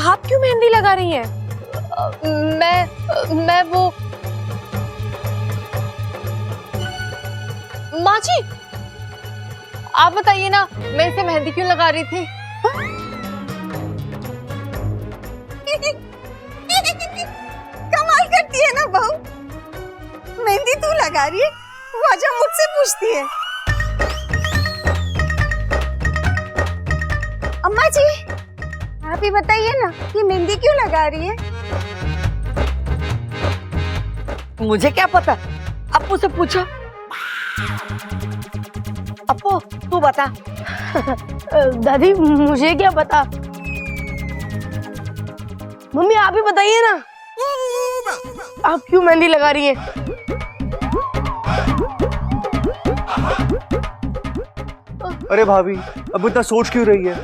आप क्यों मेहंदी लगा रही हैं? मैं वो माँ जी, आप बताइए ना, मैं इसे मेहंदी क्यों लगा रही थी? कमाल करती है ना बहू, मेहंदी तू लगा रही है, वजह मुझसे पूछती है। अम्मा जी, आप ही बताइए ना कि मेहंदी क्यों लगा रही है? मुझे क्या पता, अप्पू से पूछो। अप्पू तू बता। दादी मुझे क्या पता, मम्मी आप ही बताइए ना, आप क्यों मेहंदी लगा रही हैं? अरे भाभी, अब इतना सोच क्यों रही है?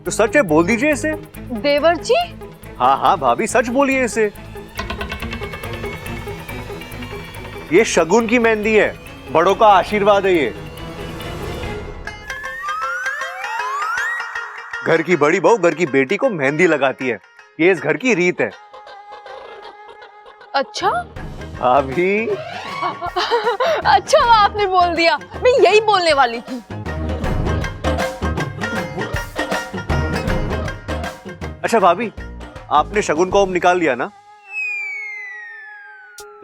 तो सच है, बोल दीजिए इसे। देवर जी, हाँ हाँ भाभी, सच बोलिए इसे। ये शगुन की मेहंदी है, बड़ों का आशीर्वाद है ये। घर की बड़ी बहू घर की बेटी को मेहंदी लगाती है, ये इस घर की रीत है। अच्छा भाभी, अच्छा आपने बोल दिया, मैं यही बोलने वाली थी। अच्छा भाभी, आपने शगुन को अब निकाल लिया ना?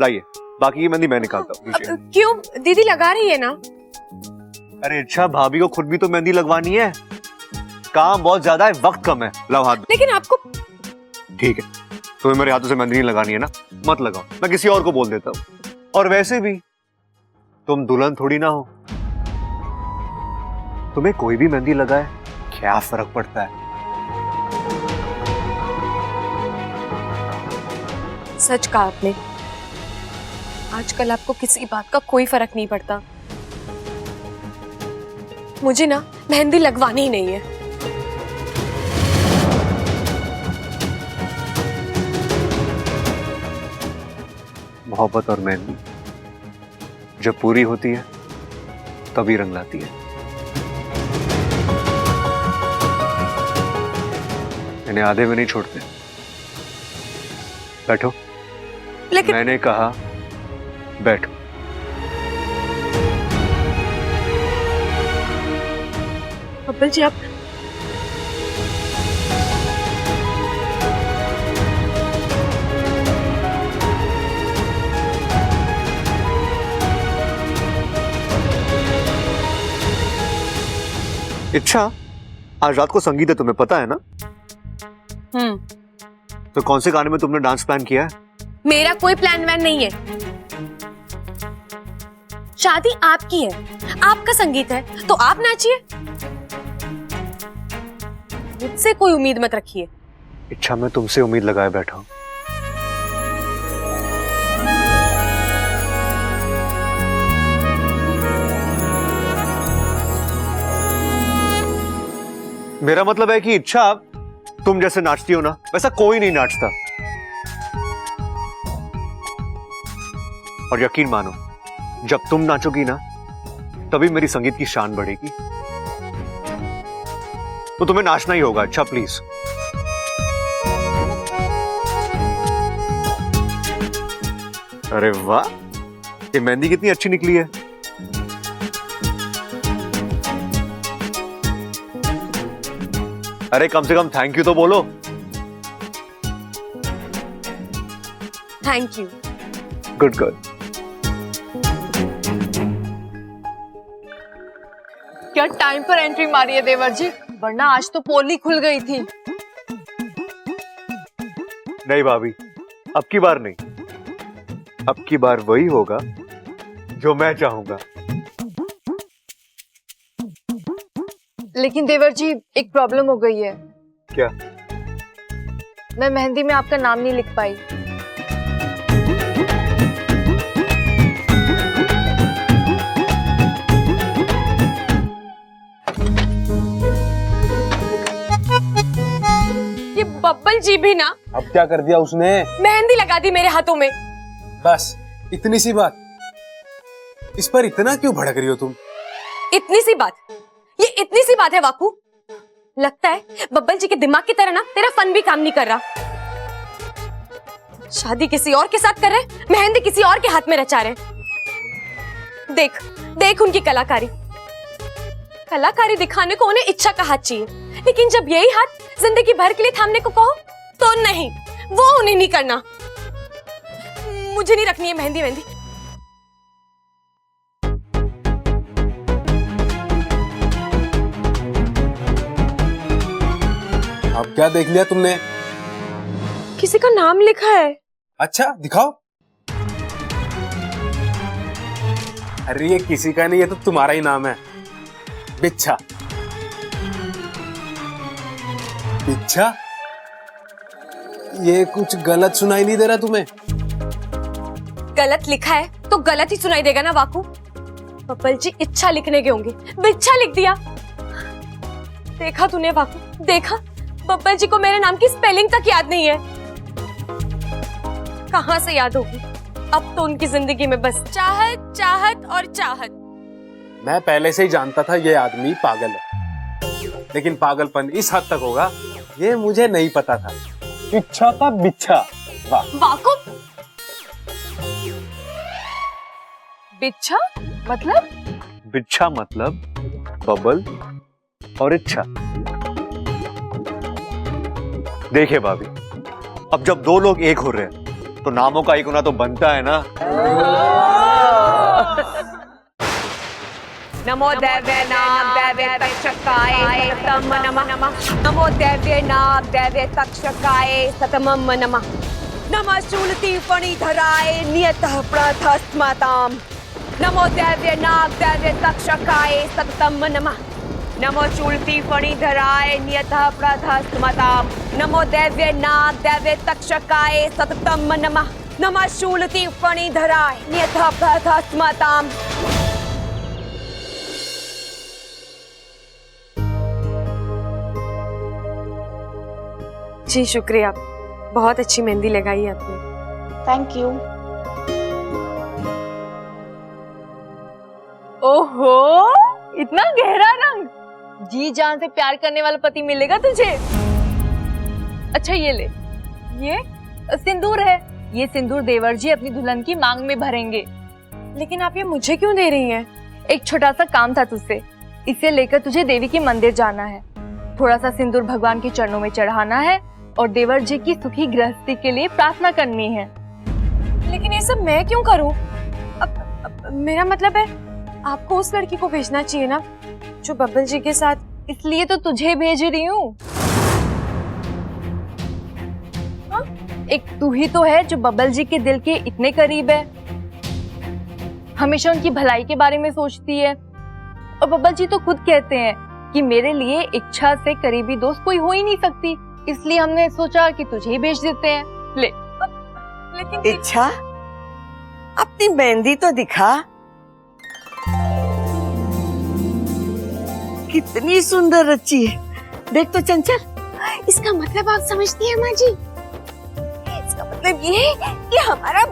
लाइए, बाकी की मेहंदी मैं निकालता हूँ। लीजिए। क्यों, दीदी लगा रही है ना? अरे अच्छा, भाभी को खुद भी तो मेहंदी लगवानी है, काम बहुत ज्यादा है, वक्त कम है। लाओ हाथ दो। लेकिन आपको ठीक है, तुम्हें मेरे हाथों से मेहंदी नहीं लगानी है ना, मत लगाओ, मैं किसी और को बोल देता हूँ। और वैसे भी तुम दुल्हन थोड़ी ना हो, तुम्हें कोई भी मेहंदी लगाए क्या फर्क पड़ता है? सच कहा आपने, आजकल आपको किसी बात का कोई फर्क नहीं पड़ता। मुझे ना मेहंदी लगवानी ही नहीं है। मोहब्बत और मेहंदी जब पूरी होती है तभी रंग लाती है। इन्हें आधे में नहीं छोड़ते। बैठो। लेकिन मैंने कहा बैठो। बब्बल जी, आप इच्छा, आज रात को संगीत है, तुम्हें पता है ना? तो कौन से गाने में तुमने डांस प्लान किया है? मेरा कोई प्लान वैन नहीं है। शादी आपकी है, आपका संगीत है, तो आप नाचिए, मुझसे कोई उम्मीद मत रखिए। इच्छा, मैं तुमसे उम्मीद लगाए बैठा हूं। मेरा मतलब है कि इच्छा, तुम जैसे नाचती हो ना, वैसा कोई नहीं नाचता। और यकीन मानो, जब तुम नाचोगी ना, तभी मेरी संगीत की शान बढ़ेगी। तो तुम्हें नाचना ही होगा। अच्छा प्लीज। अरे वाह, ये मेहंदी कितनी अच्छी निकली है। अरे कम से कम थैंक यू तो बोलो। Thank you. Good girl. क्या टाइम पर एंट्री मारी है देवर जी, वरना आज तो पोली खुल गई थी। नहीं भाभी, अब की बार नहीं, अब की बार वही होगा जो मैं चाहूंगा। लेकिन देवर जी, एक प्रॉब्लम हो गई है। क्या? मैं मेहंदी में आपका नाम नहीं लिख पाई। ये बब्बल जी भी ना अब क्या कर दिया उसने? मेहंदी लगा दी मेरे हाथों में। बस इतनी सी बात, इस पर इतना क्यों भड़क रही हो तुम? इतनी सी बात? ये इतनी सी बात है वाकू? लगता है बब्बल जी के दिमाग की तरह ना तेरा फन भी काम नहीं कर रहा। शादी किसी और के साथ कर रहे, मेहंदी किसी और के हाथ में रचा रहे। देख देख उनकी कलाकारी। कलाकारी दिखाने को उन्हें इच्छा का हाथ चाहिए, लेकिन जब यही हाथ जिंदगी भर के लिए थामने को कहो तो नहीं, वो उन्हें नहीं करना। मुझे नहीं रखनी है मेहंदी मेहंदी। अब क्या देख लिया तुमने? किसी का नाम लिखा है। अच्छा दिखाओ। अरे ये किसी का नहीं, ये तो तुम्हारा ही नाम है, बिच्छा। बिच्छा? ये कुछ गलत सुनाई नहीं दे रहा तुम्हें? गलत लिखा है तो गलत ही सुनाई देगा ना वाकू। बब्बल जी इच्छा लिखने के होंगे, बिच्छा लिख दिया। देखा तूने वाकू, देखा बब्बल जी को मेरे नाम की स्पेलिंग तक याद नहीं है। कहां से याद होगी? अब तो उनकी जिंदगी में बस चाहत चाहत और चाहत। मैं पहले से ही जानता था ये आदमी पागल है, लेकिन पागलपन इस हद तक होगा ये मुझे नहीं पता था। इच्छा का बिच्छा, वाह। वाकू बिच्छा मतलब? बिच्छा मतलब बबल और इच्छा। देखिए भाभी, अब जब दो लोग एक हो रहे हैं तो नामों का एक होना तो बनता है ना। नमो दैव्य नाग दैव्य तक्षकाय सतम नमः। नमो दैव्य नाग दैव्य तक्षकाय सतमम नमः। नमः शूलति फणिधराय नियतः प्रथस्मताम्। नमो दैव्य नाग दैव्य तक्षकाय सततम नमः। नमो शूलति फणिधराय नियतः प्रथस्मताम्। नमो दैव्य नाग दैव्य तक्षकाय सततम नमः। नमः शूलति फणिधराय नियतः प्रथस्मताम्। जी शुक्रिया, बहुत अच्छी मेहंदी लगाई है आपने। Thank you. ओहो, इतना गहरा रंग। जी जान से प्यार करने वाला पति मिलेगा तुझे। अच्छा ये ले, ये सिंदूर है। ये सिंदूर देवर जी अपनी दुल्हन की मांग में भरेंगे। लेकिन आप ये मुझे क्यों दे रही हैं? एक छोटा सा काम था तुझसे, इसे लेकर तुझे देवी के मंदिर जाना है। थोड़ा सा सिंदूर भगवान के चरणों में चढ़ाना है और देवर जी की सुखी गृहस्थी के लिए प्रार्थना करनी है। लेकिन ये सब मैं क्यों करूं? अब मेरा मतलब है आपको उस लड़की को भेजना चाहिए ना जो बब्बल जी के साथ। इसलिए तो तुझे भेज रही हूँ। एक तू ही तो है जो बब्बल जी के दिल के इतने करीब है, हमेशा उनकी भलाई के बारे में सोचती है। और बब्बल जी तो खुद कहते हैं कि मेरे लिए इच्छा से करीबी दोस्त कोई हो ही नहीं सकती, इसलिए हमने सोचा कि तुझे ही भेज देते हैं। ले। लेकिन इच्छा, अपनी मेहंदी तो दिखा। कितनी सुंदर रची है, देख तो चंचल। इसका मतलब आप समझती हैं माँ जी? इसका मतलब ये है कि हमारा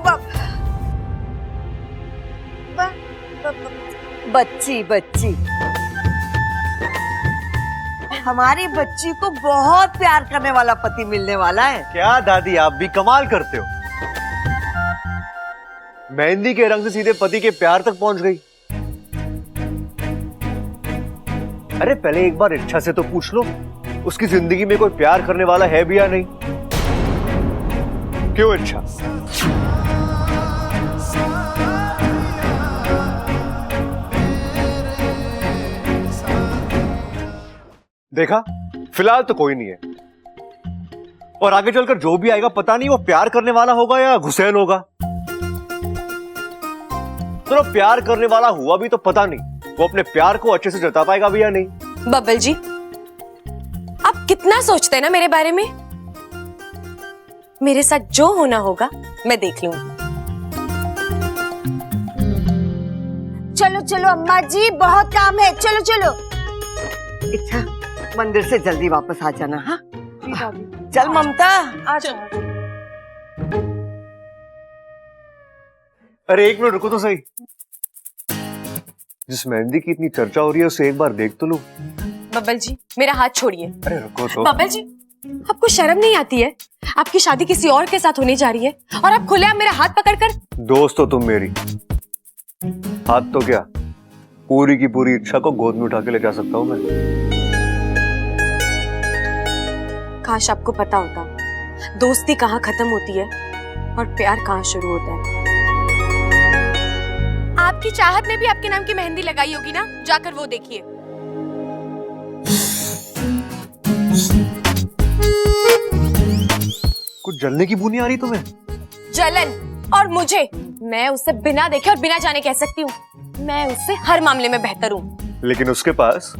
बच्ची बच्ची हमारी बच्ची को बहुत प्यार करने वाला पति मिलने वाला है। क्या दादी, आप भी कमाल करते हो। मेहंदी के रंग से सीधे पति के प्यार तक पहुंच गई। अरे पहले एक बार इच्छा से तो पूछ लो उसकी जिंदगी में कोई प्यार करने वाला है भी या नहीं। क्यों इच्छा? देखा, फिलहाल तो कोई नहीं है, और आगे चलकर जो भी आएगा पता नहीं वो प्यार करने वाला होगा या घुसैल होगा। तो प्यार करने वाला हुआ भी तो पता नहीं वो अपने प्यार को अच्छे से जता पाएगा भी या नहीं। बब्बल जी, आप कितना सोचते हैं ना मेरे बारे में। मेरे साथ जो होना होगा मैं देख लूंगी। चलो चलो अम्मा जी, बहुत काम है, चलो चलो। इच्छा, मंदिर से जल्दी वापस आ जाना। हाँ चल ममता। अरे एक मिनट रुको तो सही। जिस मेहंदी की इतनी चर्चा हो रही है उसे एक बार देख तो लो। बब्बल जी मेरा हाथ छोड़िए। अरे रुको तो। बब्बल जी आपको शर्म नहीं आती है? आपकी शादी किसी और के साथ होने जा रही है और आप खुलेआम मेरा हाथ पकड़कर। दोस्त हो तुम मेरी, हाथ तो क्या पूरी की पूरी इच्छा को गोद में उठा के ले जा सकता हूँ मैं। काश आपको पता होता दोस्ती कहाँ खत्म होती है और प्यार कहाँ शुरू होता है। आपकी चाहत ने भी आपके नाम की मेहंदी लगाई होगी ना, जाकर वो देखिए। कुछ जलने की बूनी आ रही तुम्हें? जलन और मुझे, मैं उसे बिना देखे और बिना जाने कह सकती हूँ मैं उससे हर मामले में बेहतर हूँ। लेकिन उसके पास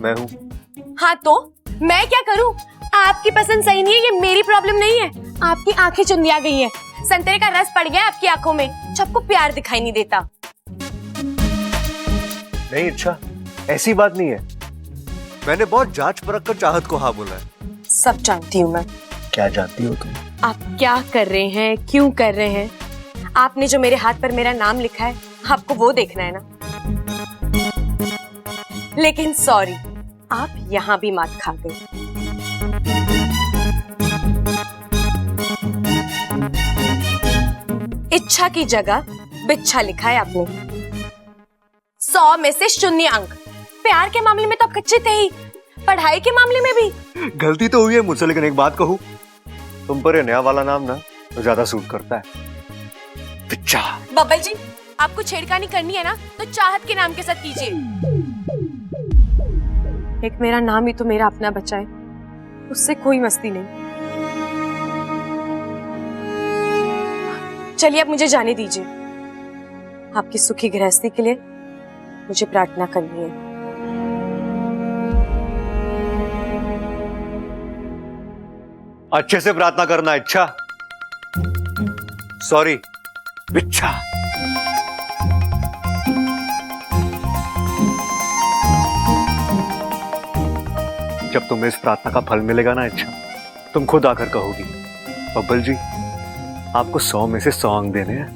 मैं हूँ। हाँ तो मैं क्या करूँ? आपकी पसंद सही नहीं है, ये मेरी प्रॉब्लम नहीं है। आपकी आंखें चुंदिया गई हैं, संतरे का रस पड़ गया आपकी आंखों में, जो आपको प्यार दिखाई नहीं देता। नहीं इच्छा, ऐसी बात नहीं है। मैंने बहुत जांच परख कर चाहत को हाँ बोला है। सब जानती हूँ मैं। क्या जानती हो तुम? आप क्या कर रहे हैं, क्यों कर रहे हैं? आपने जो मेरे हाथ पर मेरा नाम लिखा है, आपको वो देखना है ना। लेकिन सॉरी, आप यहाँ भी मात खा गए। इच्छा की जगह बिच्छा लिखा है आपने। 100 में से 0 अंक। प्यार के मामले में तो आप कच्चे थे ही, पढ़ाई के मामले में भी। गलती तो हुई है मुझसे, लेकिन एक बात कहूँ, तुम पर ये नया वाला नाम ना तो ज्यादा सूट करता है। बिच्छा। बब्बल जी आपको छेड़खानी करनी है ना तो चाहत के नाम के साथ कीजिए। एक मेरा नाम ही तो मेरा अपना बचा है, उससे कोई मस्ती नहीं। चलिए अब मुझे जाने दीजिए। आपकी सुखी गृहस्थी के लिए मुझे प्रार्थना करनी है। अच्छे से प्रार्थना करना इच्छा। सॉरी बिच्छा। जब तुम्हें इस प्रार्थना का फल मिलेगा ना इच्छा, तुम खुद आकर कहोगी बब्बल जी आपको 100 में से 100 अंक देने हैं।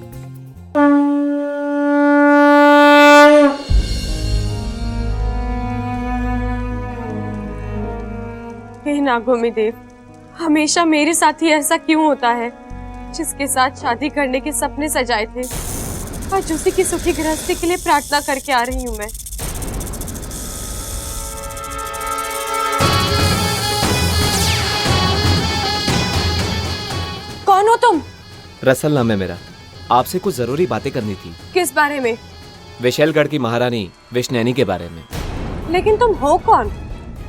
हे नागोमी देव, हमेशा मेरे साथ ही ऐसा क्यों होता है? जिसके साथ शादी करने के सपने सजाए थे, आज उसी की सुखी गृहस्थी के लिए प्रार्थना करके आ रही हूँ मैं। कौन हो तुम? रसल नाम है मेरा। आपसे कुछ जरूरी बातें करनी थी। किस बारे में? विशैलगढ़ की महारानी विष्णैनी के बारे में। लेकिन तुम हो कौन?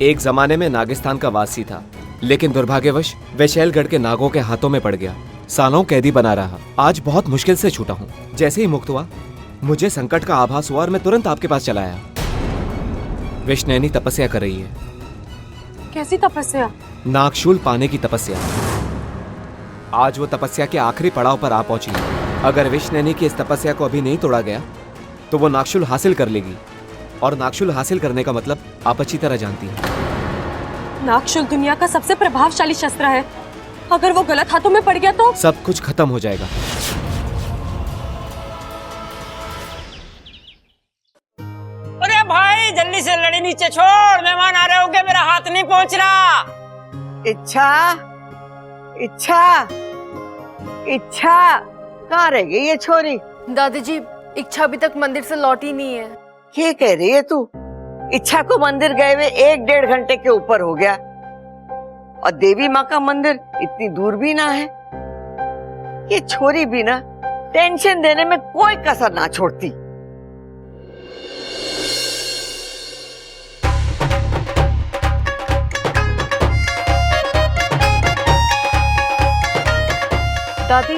एक जमाने में नागिस्तान का वासी था, लेकिन दुर्भाग्यवश विशैलगढ़ के नागों के हाथों में पड़ गया। सालों कैदी बना रहा। आज बहुत मुश्किल से छूटा हूँ। जैसे ही मुक्त हुआ, मुझे संकट का आभास हुआ और मैं तुरंत आपके पास चला आया। विष्णैनी तपस्या कर रही है। कैसी तपस्या? नागशूल पाने की तपस्या। आज वो तपस्या के आखिरी पड़ाव पर आ पहुंची है। अगर विष्णैनी की इस तपस्या को अभी नहीं तोड़ा गया तो वो नागशूल हासिल कर लेगी, और नागशूल हासिल करने का मतलब आप अच्छी तरह जानती हैं। नागशूल दुनिया का सबसे प्रभावशाली शस्त्र है। अगर वो गलत हाथों में पड़ गया तो सब कुछ खत्म हो जाएगा। अरे भाई जल्दी से लड़ी नीचे छोड़, मेहमान आ रहे होंगे, मेरा हाथ नहीं पहुंच रहा। इच्छा, इच्छा, इच्छा, कहाँ रह गई ये छोरी? दादी जी, इच्छा अभी तक मंदिर से लौटी नहीं है। क्या कह रही है तू? इच्छा को मंदिर गए हुए 1-1.5 घंटे के ऊपर हो गया, और देवी माँ का मंदिर इतनी दूर भी ना है। ये छोरी भी ना टेंशन देने में कोई कसर ना छोड़ती। दादी,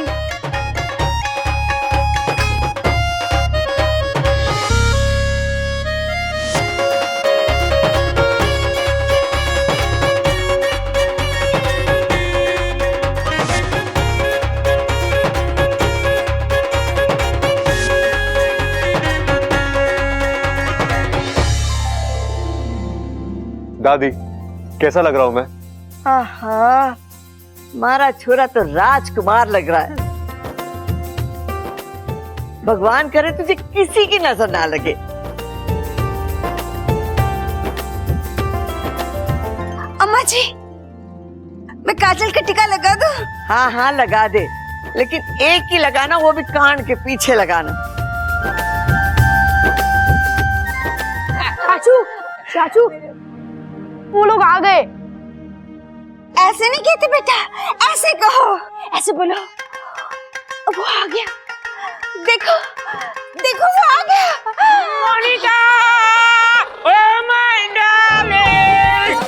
दादी कैसा लग रहा हूं मैं? आहा, हमारा छोरा तो राजकुमार लग रहा है। भगवान करे तुझे किसी की नजर ना लगे। जी, मैं काजल का टिका लगा दूं? हाँ हाँ लगा दे, लेकिन एक ही लगाना, वो भी कान के पीछे लगाना। चाचू, चाचू, वो लोग आ गए। ऐसे नहीं कहते बेटा, ऐसे कहो, ऐसे बोलो। वो आ गया, देखो देखो वो आ गया। मोनिका, ओह माय डार्लिंग,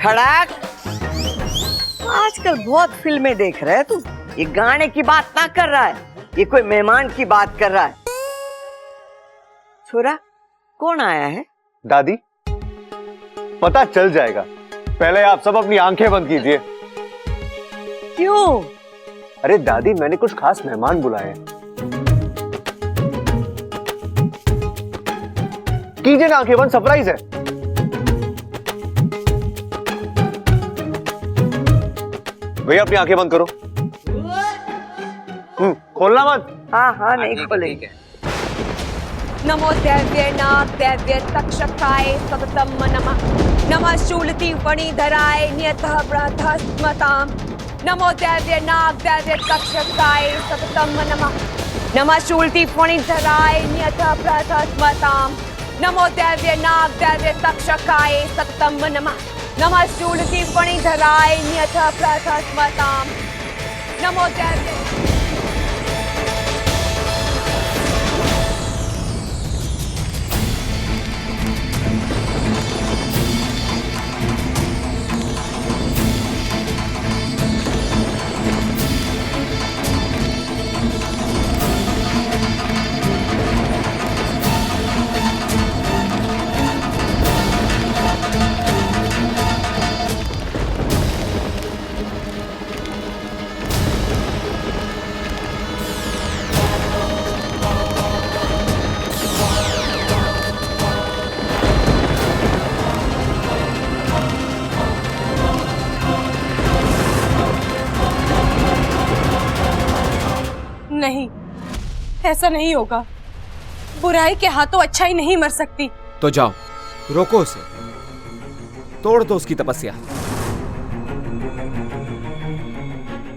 खड़ाक, आजकल बहुत फिल्में देख रहा है तू। ये गाने की बात ना कर रहा है, ये कोई मेहमान की बात कर रहा है। छोरा, कौन आया है? दादी, पता चल जाएगा, पहले आप सब अपनी आंखें बंद कीजिए। क्यों? अरे दादी, मैंने कुछ खास मेहमान बुलाए हैं। कीजिए ना आंखें बंद, सरप्राइज है। भैया अपनी आंखें बंद करो। खोलना मत। हाँ हाँ नहीं खोलेंगे। नमो दैव्य नाग दैव्य तक्षकाय सततम नमः। नमः शूलति फणिधराय नियतः ब्रह्मस्मताम्। नमो दैव्य नाग दैव्य तक्षकाय सततम नमः। नमः शूलति फणिधराय नियतः ब्रह्मस्मताम्। नमो दैव्य नाग दैव्य तक्षकाय सततम नमः। नमः शूलति फणिधराय नियतः ब्रह्मस्मताम्। नमो दैव्य नहीं, ऐसा नहीं होगा। बुराई के हाथों अच्छाई नहीं मर सकती। तो जाओ, रोको उसे, तोड़ दो उसकी तपस्या।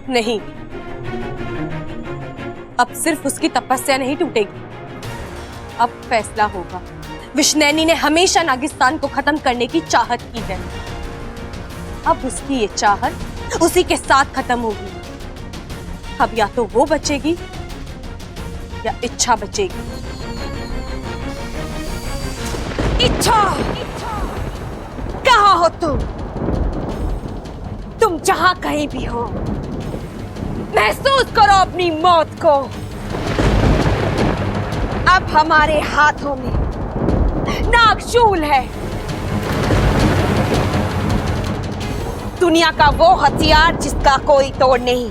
नहीं, अब सिर्फ उसकी तपस्या नहीं टूटेगी, अब फैसला होगा। विष्णुनैनी ने हमेशा नागिस्तान को खत्म करने की चाहत की है। अब उसकी ये चाहत उसी के साथ खत्म होगी। अब या तो वो बचेगी या इच्छा बचेगी। इच्छा, कहाँ हो तुम जहां कहीं भी हो, महसूस करो अपनी मौत को। अब हमारे हाथों में नागशूल है, दुनिया का वो हथियार जिसका कोई तोड़ नहीं।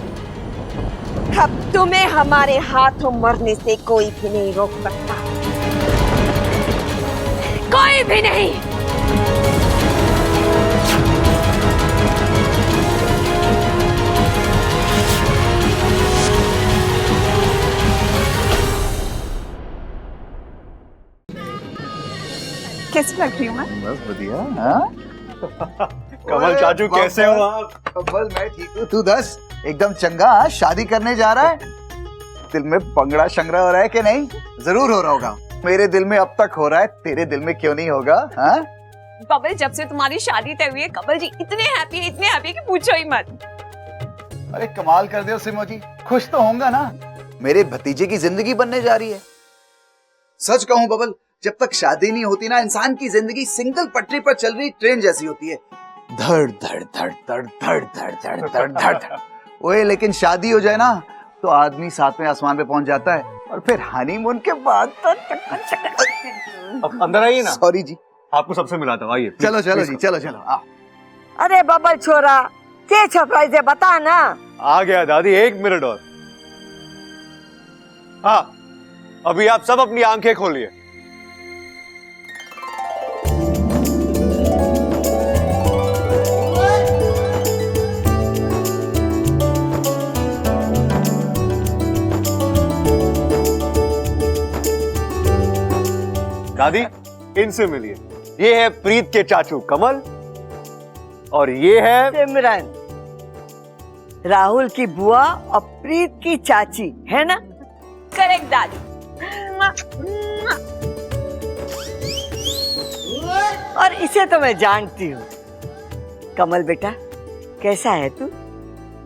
अब तुम्हें हमारे हाथों मरने से कोई भी नहीं रोक सकता, कोई भी नहीं। कैसी लग रही हूँ मैं? बस बढ़िया। हाँ? कमल चाचू कैसे हो आप? कमल मैं ठीक हूँ, तू दस। एकदम चंगा। शादी करने जा रहा है? दिल में पंगड़ा शंगड़ा हो रहा है कि नहीं? जरूर हो रहा होगा। मेरे दिल में अब तक हो रहा है, तेरे दिल में क्यों नहीं होगा? हाँ? बबल, जब से तुम्हारी शादी तय हुई है कमल जी इतने हैप्पी कि पूछो ही मत। अरे कमाल कर दे सिमो जी, खुश तो होगा ना। मेरे भतीजे की जिंदगी बनने जा रही है। सच कहूं बबल, जब तक शादी नहीं होती ना, इंसान की जिंदगी सिंगल पटरी पर चल रही ट्रेन जैसी होती है। धड़ धड़ धड़ धड़ धड़ धड़ धड़ धड़ धड़ धड़। ओए लेकिन शादी हो जाए ना तो आदमी सातवें आसमान पे पहुंच जाता है, और फिर हनीमून के बाद तो अब अंदर आइए ना। सॉरी जी, आपको सबसे मिलाता हूँ, आइए। चलो चलो जी, चलो चलो। अरे बबल छोरा, क्या सरप्राइज है बता ना। आ गया दादी, 1 मिनट और। हाँ, अभी आप सब अपनी आंखें खोलिए। दादी, इनसे मिलिए। ये है प्रीत के चाचू कमल और ये है सिमरन, राहुल की बुआ और प्रीत की चाची, है ना? करेक्ट दादी। और इसे तो मैं जानती हूँ। कमल बेटा, कैसा है तू?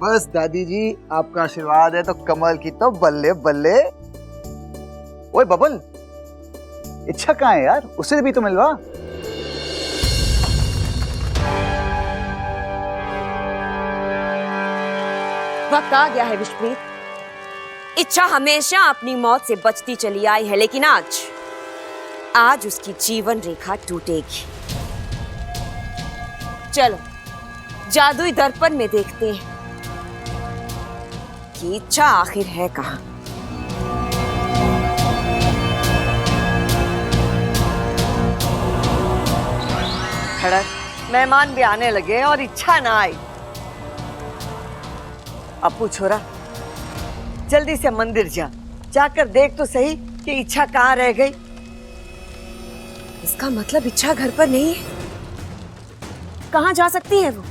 बस दादी जी, आपका आशीर्वाद है तो कमल की तो बल्ले बल्ले। ओए बबल, इच्छा कहाँ है यार? उसे भी तो मिलवा। वक्त आ गया है विश्वप्रीत। इच्छा हमेशा अपनी मौत से बचती चली आई है, लेकिन आज उसकी जीवन रेखा टूटेगी। चलो जादुई दर्पण में देखते हैं कि इच्छा आखिर है कहाँ। खड़क, मेहमान भी आने लगे और इच्छा ना आई। अपू छोरा, जल्दी से मंदिर जाकर देख तो सही कि इच्छा कहाँ रह गई। इसका मतलब इच्छा घर पर नहीं है। कहाँ जा सकती है वो?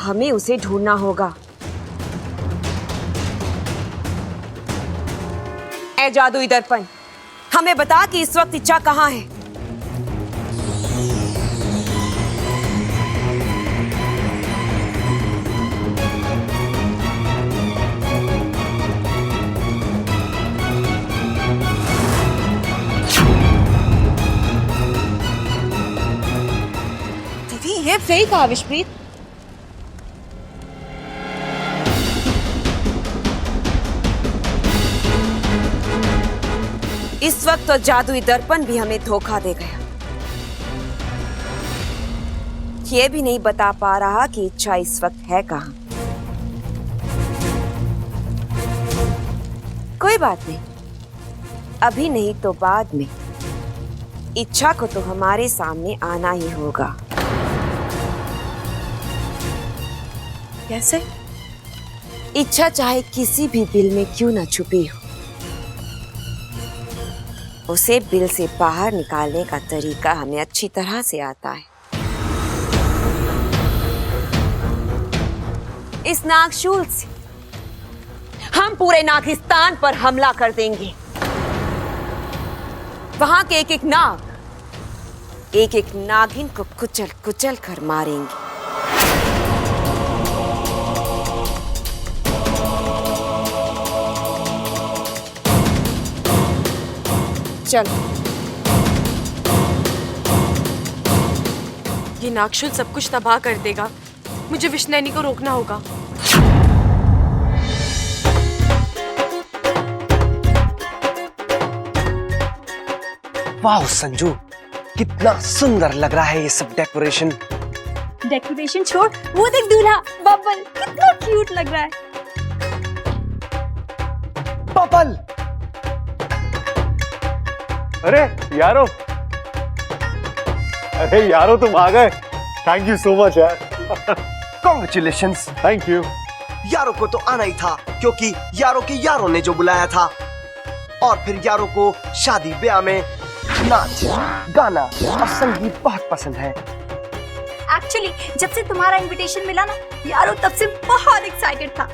हमें उसे ढूंढना होगा। ऐ जादुई दर्पण, हमें बता कि इस वक्त इच्छा कहाँ है। ये फेक है विश्वप्रीत। इस वक्त तो जादुई दर्पण भी हमें धोखा दे गया। ये भी नहीं बता पा रहा कि इच्छा इस वक्त है कहाँ। कोई बात नहीं, अभी नहीं तो बाद में इच्छा को तो हमारे सामने आना ही होगा। कैसे? इच्छा चाहे किसी भी बिल में क्यों ना छुपी हो, उसे बिल से बाहर निकालने का तरीका हमें अच्छी तरह से आता है। इस नागशूल से हम पूरे नागिस्तान पर हमला कर देंगे। वहां के एक एक नाग, एक एक नागिन को कुचल कुचल कर मारेंगे। चलो, ये नागशूल सब कुछ तबाह कर देगा। मुझे विष्णुनी को रोकना होगा। वाह संजू, कितना सुंदर लग रहा है ये सब डेकोरेशन। डेकोरेशन छोड़, वो देख दूल्हा बबल, कितना क्यूट लग रहा है। बबल, अरे यारो तुम आ गए। थैंक यू सो मच यार। कॉन्ग्रेचुलेशंस। Thank you. यारों को तो आना ही था, क्योंकि यारों के यारों ने जो बुलाया था। और फिर यारों को शादी ब्याह में नाच, गाना और संगीत बहुत पसंद है। एक्चुअली जब से तुम्हारा इनविटेशन मिला ना, यारो तब से बहुत एक्साइटेड था।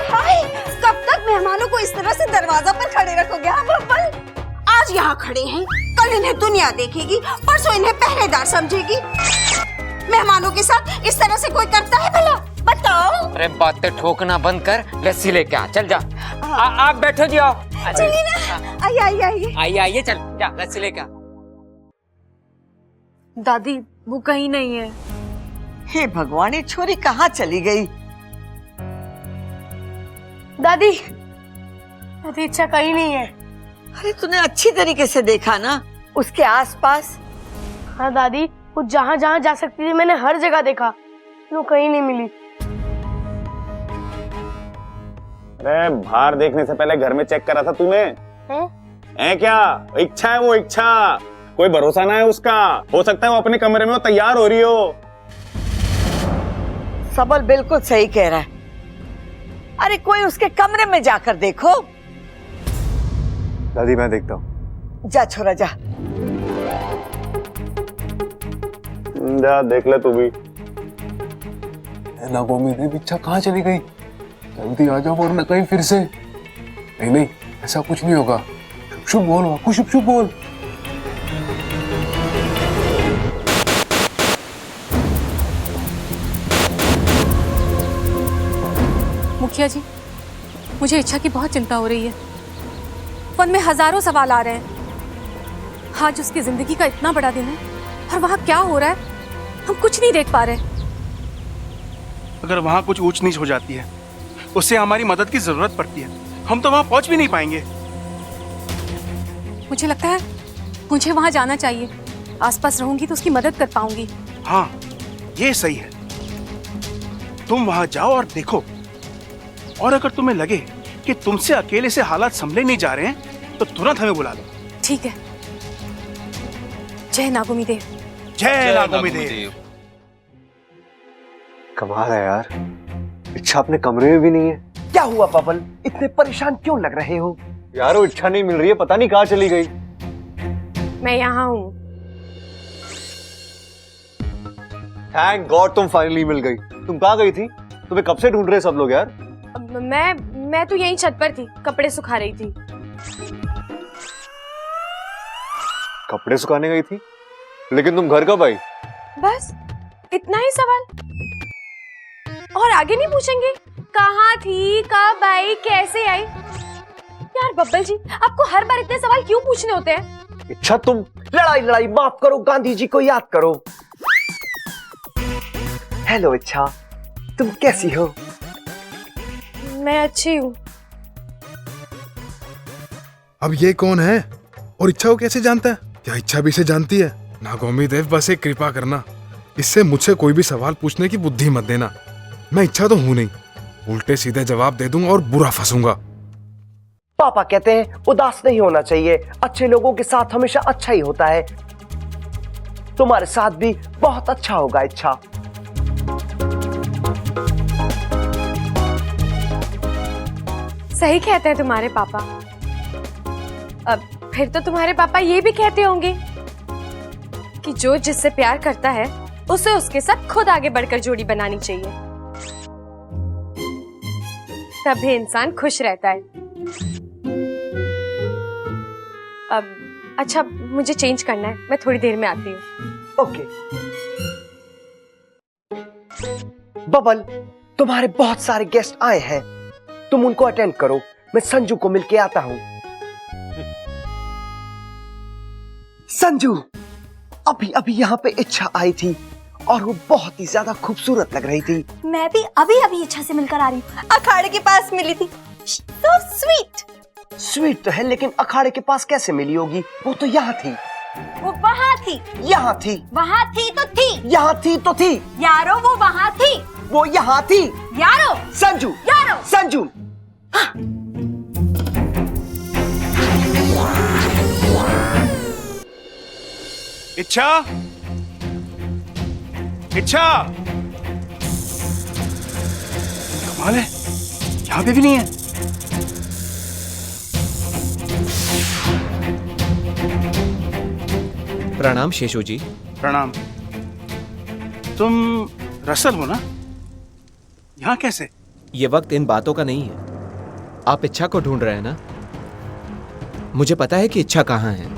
हाय, कब तक मेहमानों को इस तरह से दरवाजा पर खड़े रखोगे? हाँ बब्बल, आज यहाँ खड़े हैं, कल इन्हें दुनिया देखेगी, परसों इन्हें पहरेदार समझेगी। मेहमानों के साथ इस तरह से कोई करता है भला? बताओ। अरे बातें ठोकना बंद कर, लस्सी लेके आ। चल जा। आप बैठो जी, आओ। चलिए ना, आइए। आइए चल जा, लस्सी लेके आ। दादी, वो कहीं नहीं है। हे भगवान, ये छोरी कहाँ चली गई? दादी, इच्छा कहीं नहीं है। अरे तूने अच्छी तरीके से देखा ना उसके आसपास? हाँ दादी, वो जहाँ जहाँ जा सकती थी मैंने हर जगह देखा, वो कहीं नहीं मिली। अरे बाहर देखने से पहले घर में चेक करा था तूने? है क्या? इच्छा है वो, इच्छा। कोई भरोसा ना है उसका। हो सकता है वो अपने कमरे में वो तैयार हो रही हो। सबल बिल्कुल सही कह रहा है। अरे कोई उसके कमरे में जाकर देखो। दादी मैं देखता हूँ। जा छोरा जा। जा देख ले तू भी। नागोमी देव इच्छा कहाँ चली गई? जल्दी आ जाओ, वरना कहीं फिर से। नहीं नहीं, ऐसा कुछ नहीं होगा। शुभ शुभ बोल वाकू, शुभ शुभ बोल। मुखिया जी, मुझे इच्छा की बहुत चिंता हो रही है। मन में हजारों सवाल आ रहे हैं। आज उसकी जिंदगी का इतना बड़ा दिन है और वहां क्या हो रहा है हम कुछ नहीं देख पा रहे। अगर वहां कुछ ऊंच नीच हो जाती है, उससे हमारी मदद की जरूरत पड़ती है, हम तो वहां पहुंच भी नहीं पाएंगे। मुझे लगता है मुझे वहां जाना चाहिए। आसपास रहूंगी तो उसकी मदद कर पाऊंगी। हाँ, ये सही है। तुम वहां जाओ और देखो, और अगर तुम्हें लगे कि तुमसे अकेले से हालात संभले नहीं जा रहे हैं तो तुरंत हमें बुला लो। ठीक है। जय नागोमी देव। जय नागोमी देव। कमाल है यार, इच्छा अपने कमरे में भी नहीं है। क्या हुआ बबल, इतने परेशान क्यों लग रहे हो? यार वो इच्छा नहीं मिल रही है, पता नहीं कहाँ चली गई। मैं यहाँ हूँ। थैंक गॉड तुम फाइनली मिल गई। तुम कहाँ गई थी? तुम्हें कब से ढूंढ रहे सब लोग यार। मैं तो यहीं छत पर थी, कपड़े सुखा रही थी। कपड़े सुखाने गई थी? लेकिन तुम घर कब आई? बस इतना ही सवाल, और आगे नहीं पूछेंगे? कहाँ थी, कब आई, कैसे आई? यार बब्बल जी, आपको हर बार इतने सवाल क्यों पूछने होते हैं? इच्छा तुम लड़ाई माफ करो, गांधी जी को याद करो। हेलो इच्छा, तुम कैसी हो? मैं अच्छी हूँ। अब ये कौन है और इच्छा को कैसे जानता है? क्या इच्छा भी इसे जानती है? नागोमी देव, बस एक कृपा करना, इससे मुझसे कोई भी सवाल पूछने की बुद्धि मत देना। मैं इच्छा तो हूं नहीं, उल्टे सीधे जवाब दे दूंगा और बुरा फंसूंगा। पापा कहते हैं उदास नहीं होना चाहिए, अच्छे लोगों के साथ हमेशा अच्छा ही होता है। तुम्हारे साथ भी बहुत अच्छा होगा इच्छा। सही कहते हैं तुम्हारे पापा। अब फिर तो तुम्हारे पापा ये भी कहते होंगे कि जो जिससे प्यार करता है उसे उसके साथ खुद आगे बढ़कर जोड़ी बनानी चाहिए, तभी इंसान खुश रहता है। अब अच्छा, मुझे चेंज करना है, मैं थोड़ी देर में आती हूँ। ओके। बबल, तुम्हारे बहुत सारे गेस्ट आए हैं, तुम उनको अटेंड करो, मैं संजू को मिलके आता हूँ। संजू, अभी अभी यहाँ पे इच्छा आई थी और वो बहुत ही ज्यादा खूबसूरत लग रही थी। मैं भी अभी अभी इच्छा से मिलकर आ रही हूँ, अखाड़े के पास मिली थी। So sweet। स्वीट तो है, लेकिन अखाड़े के पास कैसे मिली होगी? वो तो यहाँ थी। वो वहाँ थी। यहाँ थी। वहाँ थी तो थी। यहाँ थी तो थी। यारो वो वहाँ थी। वो यहाँ थी। यारो। संजू। यारो। संजू। इच्छा, इच्छा, कमाल है, यहाँ पे भी नहीं है। प्रणाम शेषू जी। प्रणाम। तुम रसल हो ना? यहाँ कैसे? ये वक्त इन बातों का नहीं है। आप इच्छा को ढूंढ रहे हैं ना? मुझे पता है कि इच्छा कहाँ है।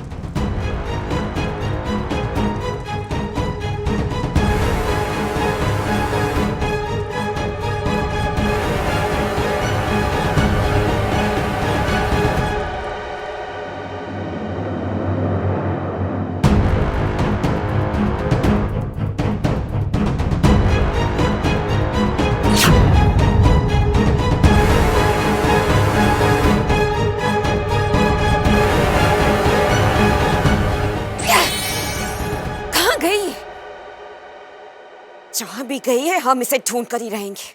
जहां भी गई है हम इसे ढूंढ कर ही रहेंगे।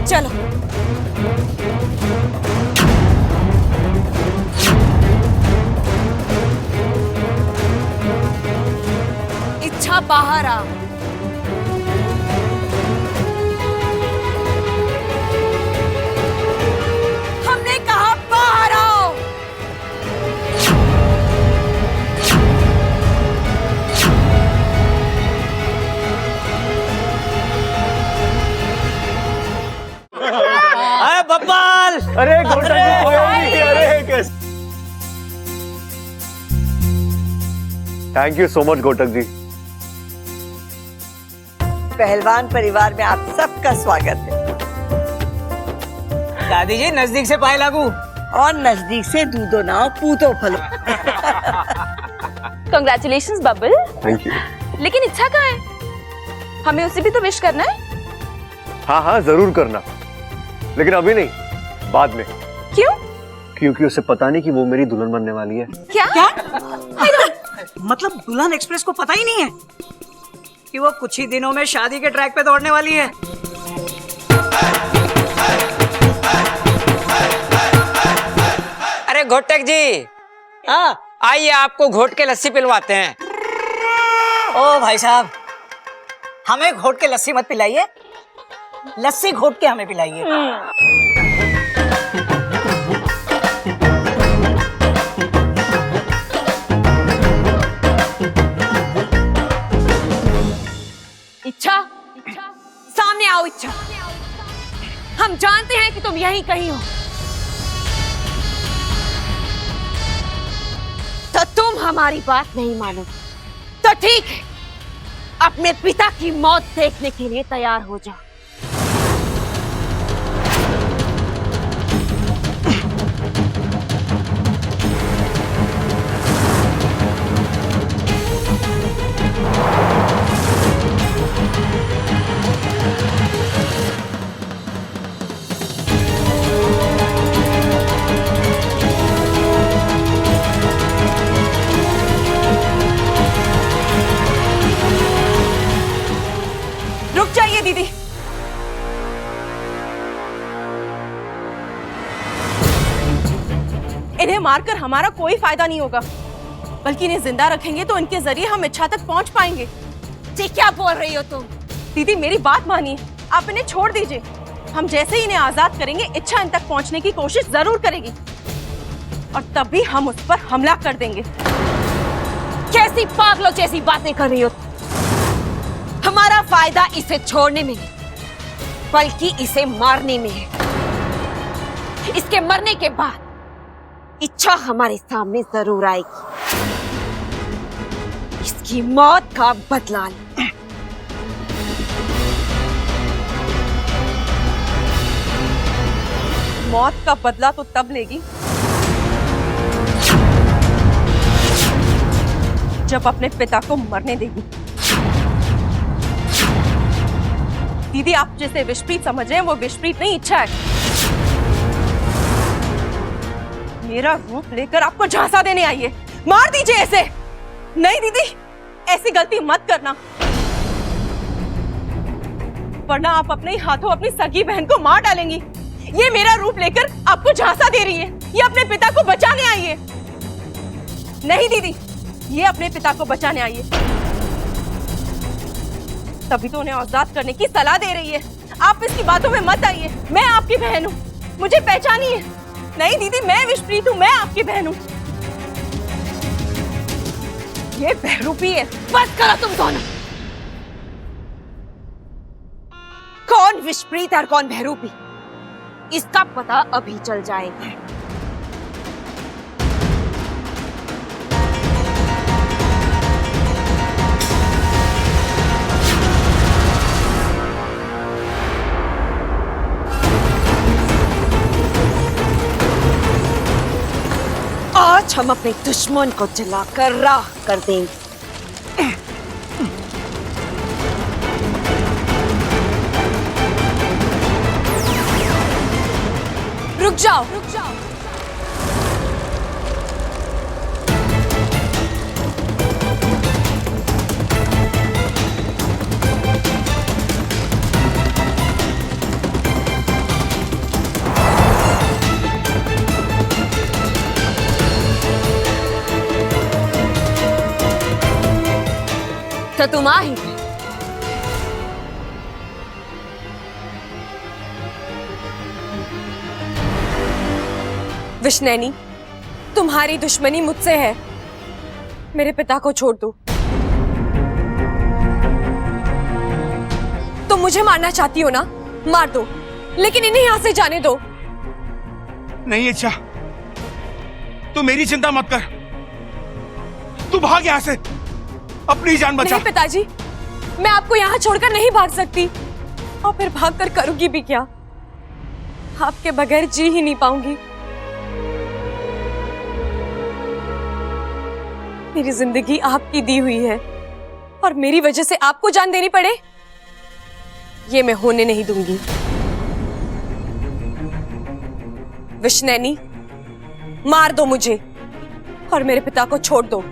चलो। इच्छा बाहर आ। हमने कहा बाहर आओ। अरे घोटक जी, अरे कैसे? थैंक यू सो मच घोटक जी। पहलवान परिवार में आप सबका स्वागत है। दादी जी नजदीक से पाए लागू और नजदीक से दूधो नाव पूतो फलो। Congratulations bubble. Thank you. लेकिन इच्छा कहाँ है? हमें उसे भी तो विश करना है। हाँ हाँ जरूर करना, लेकिन अभी नहीं, बाद में। क्यों? क्योंकि उसे पता नहीं कि वो मेरी दुल्हन बनने वाली है। क्या? मतलब दुल्हन एक्सप्रेस को पता ही नहीं है कि वो कुछ ही दिनों में शादी के ट्रैक पे दौड़ने वाली है। अरे घोटक जी, हाँ आइए आपको घोट के लस्सी पिलवाते हैं। ओ भाई साहब, हमें घोट के लस्सी मत पिलाइए, लस्सी घोट के हमें पिलाइए। इच्छा, सामने आओ इच्छा। हम जानते हैं कि तुम यहीं कहीं हो, तो तुम हमारी बात नहीं मानो तो ठीक है, अपने पिता की मौत देखने के लिए तैयार हो जाओ। रुक जाइए दीदी। इन्हें मारकर हमारा कोई फायदा नहीं होगा, बल्कि इन्हें जिंदा रखेंगे तो इनके जरिए हम इच्छा तक पहुंच पाएंगे। जी क्या बोल रही हो तुम? दीदी मेरी बात मानिए, आप इन्हें छोड़ दीजिए। हम जैसे ही इन्हें आजाद करेंगे, इच्छा इन तक पहुंचने की कोशिश जरूर करेगी और तभी हम उस पर हमला कर देंगे। कैसी पागलों जैसी बातें कर रही हो? हमारा फायदा इसे छोड़ने में नहीं, बल्कि इसे मारने में है। इसके मरने के बाद इच्छा हमारे सामने जरूर आएगी। इसकी मौत का बदला ले। मौत का बदला तो तब लेगी जब अपने पिता को मरने देगी। दीदी आप जिसे विषप्रीत समझ रहे हैं वो विषप्रीत नहीं, इच्छा है। मेरा रूप लेकर आपको झांसा देने आई है। मार दीजिए ऐसे। नहीं दीदी, ऐसी गलती मत करना, वरना आप अपने ही हाथों अपनी सगी बहन को मार डालेंगी। ये मेरा रूप लेकर आपको झांसा दे रही है, ये अपने पिता को बचाने आई है। नहीं दीदी, ये अपने पिता को बचाने आई है, तभी तो उन्हें आजाद करने की सलाह दे रही है। आप इसकी बातों में मत आइए। मैं आपकी बहन हूँ, मुझे पहचानिए। नहीं दीदी, मैं विषप्रीत हूँ, मैं आपकी बहन हूँ। ये बहरूपी है। बस करो तुम दोनों। कौन विषप्रीत और कौन बहरूपी, इसका पता अभी चल जाएगा। आज हम अपने दुश्मन को जलाकर राख कर देंगे। रुक जाओ, रुक जाओ। तो तुम आ ही गए। विष्णैनी, तुम्हारी दुश्मनी मुझसे है, मेरे पिता को छोड़ दो। तुम मुझे मारना चाहती हो ना, मार दो, लेकिन इन्हें यहां से जाने दो। नहीं इच्छा, तू मेरी चिंता मत कर, तू भाग यहां से, अपनी जान बचा। नहीं पिताजी, मैं आपको यहाँ छोड़कर नहीं भाग सकती, और फिर भागकर करूंगी भी क्या? आपके बगैर जी ही नहीं पाऊंगी। मेरी जिंदगी आपकी दी हुई है, और मेरी वजह से आपको जान देनी पड़े, ये मैं होने नहीं दूंगी। विष्णैनी, मार दो मुझे और मेरे पिता को छोड़ दो।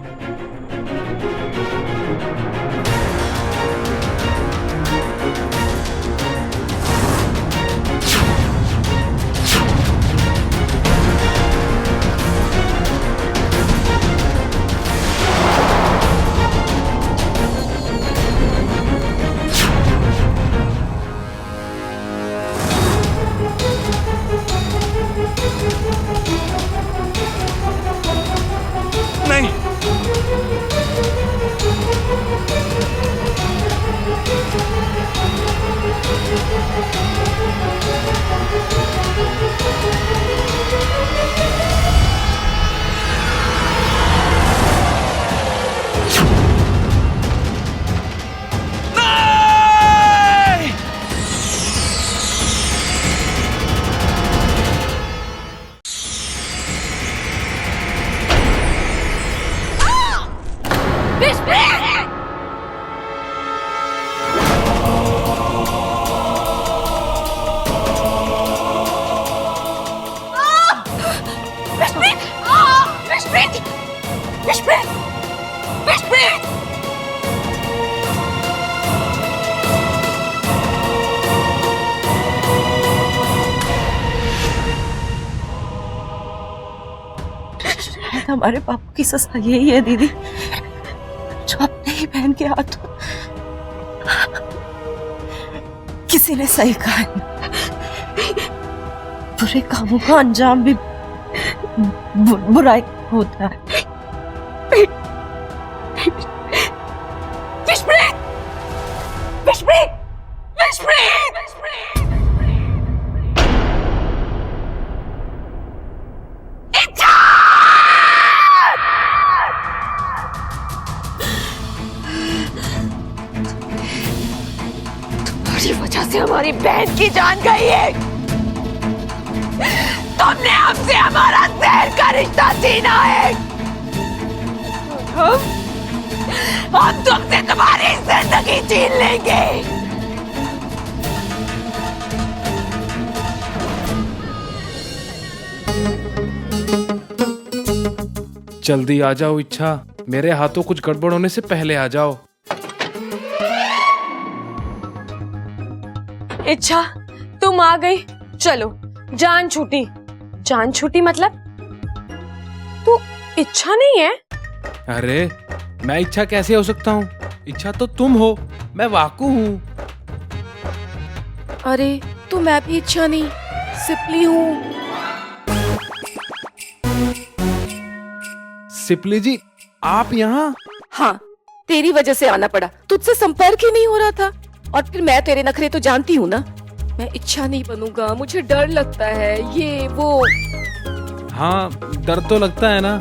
नहीं, हमारे पापा की सजा यही है दीदी, जो अपने ही बहन के हाथों किसी ने सही कहा है, बुरे कामों का अंजाम भी बुराई होता है। वजह से हमारी बहन की जान गई है। तुमने हमसे हमारा जहर का रिश्ता छीना है। हम तुमसे तुम्हारी जिंदगी छीन लेंगे। जल्दी आ जाओ इच्छा, मेरे हाथों कुछ गड़बड़ होने से पहले आ जाओ। इच्छा, तुम आ गई, चलो जान छूटी। जान छूटी मतलब तू इच्छा नहीं है? अरे मैं इच्छा कैसे हो सकता हूँ? इच्छा तो तुम हो, मैं वाकू हूँ। अरे तो मैं भी इच्छा नहीं, सिपली हूँ। सिपली जी, आप यहाँ? हाँ, तेरी वजह से आना पड़ा, तुझसे संपर्क ही नहीं हो रहा था। और फिर मैं तेरे नखरे तो जानती हूँ ना, मैं इच्छा नहीं बनूंगा, मुझे डर लगता है, ये वो। हाँ, डर तो लगता है ना।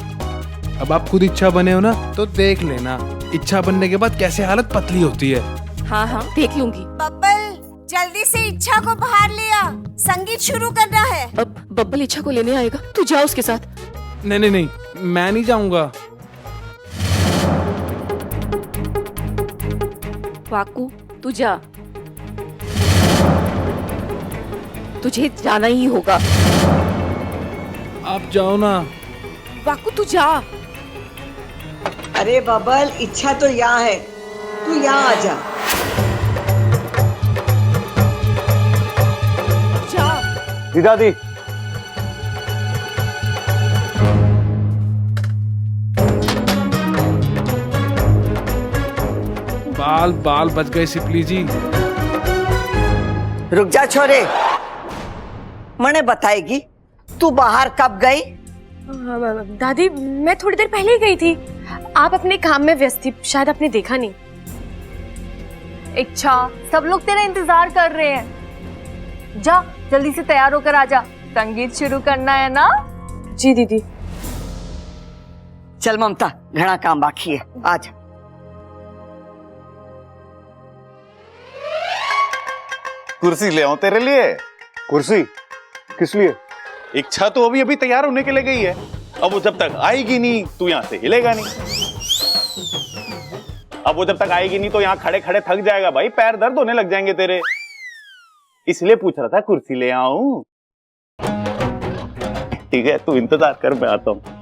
अब आप खुद इच्छा बने हो ना, तो देख लेना इच्छा बनने के बाद कैसे हालत पतली होती है। हाँ हाँ, देख लूंगी। बब्बल, जल्दी से इच्छा को बाहर ले आ, संगीत शुरू करना है। अब बब्बल इच्छा को लेने आएगा, तू जा उसके साथ। नहीं नहीं नहीं, मैं नहीं जाऊंगा। वाकू, तू जा, तुझे जाना ही होगा। आप जाओ ना। वाकू तू जा। अरे बबल, इच्छा तो यहाँ है, तू यहाँ आ जा। जी दादी। बाल बाल बच गए सिपली जी। रुक जा छोरे, मने बताएगी तू बाहर कब गई? दादी, मैं थोड़ी देर पहले ही गई थी। आप अपने काम में व्यस्त थी, शायद आपने देखा नहीं। इच्छा, सब लोग तेरा इंतजार कर रहे हैं, जा जल्दी से तैयार होकर आ जा। संगीत शुरू करना है ना? जी दीदी। चल ममता, घना काम बाकी है, आज कुर्सी ले आऊं तेरे लिए? कुर्सी किस लिए? इच्छा तो अभी अभी तैयार होने के लिए गई है, अब वो जब तक आएगी नहीं तू यहाँ से हिलेगा नहीं। अब वो जब तक आएगी नहीं तो यहाँ खड़े खड़े थक जाएगा भाई, पैर दर्द होने लग जाएंगे तेरे, इसलिए पूछ रहा था कुर्सी ले आऊं। ठीक है, तू इंतजार कर, मैं आता हूं।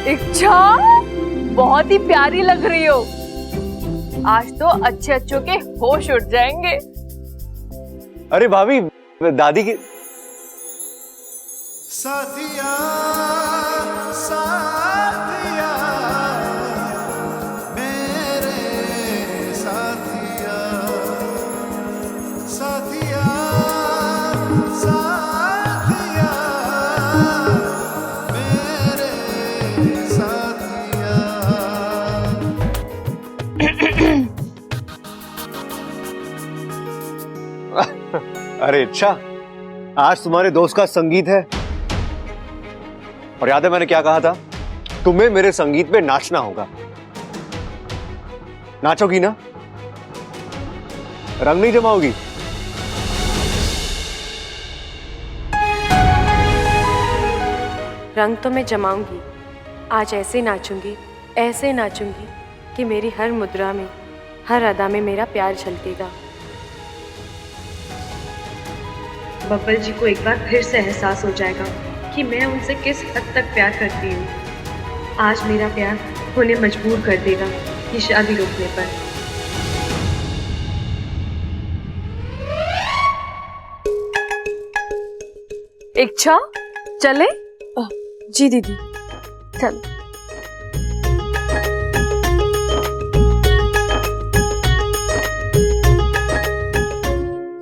इच्छा, बहुत ही प्यारी लग रही हो। आज तो अच्छे अच्छों के होश उड़ जाएंगे। अरे भाभी, दादी की साथिया साथिया मेरे साथिया साथिया साथिया मेरे साथिया। अरे अच्छा, आज तुम्हारे दोस्त का संगीत है और याद है मैंने क्या कहा था? तुम्हें मेरे संगीत पे नाचना होगा। नाचोगी ना? रंग नहीं जमाओगी? रंग तो मैं जमाऊंगी। आज ऐसे नाचूंगी कि मेरी हर मुद्रा में, हर अदा में मेरा प्यार झलकेगा। बब्बल जी को एक बार फिर से एहसास हो जाएगा कि मैं उनसे किस हद तक प्यार करती हूँ। आज मेरा प्यार उन्हें मजबूर कर देगा ये शादी रोकने पर। इच्छा, चले? जी दीदी। चल।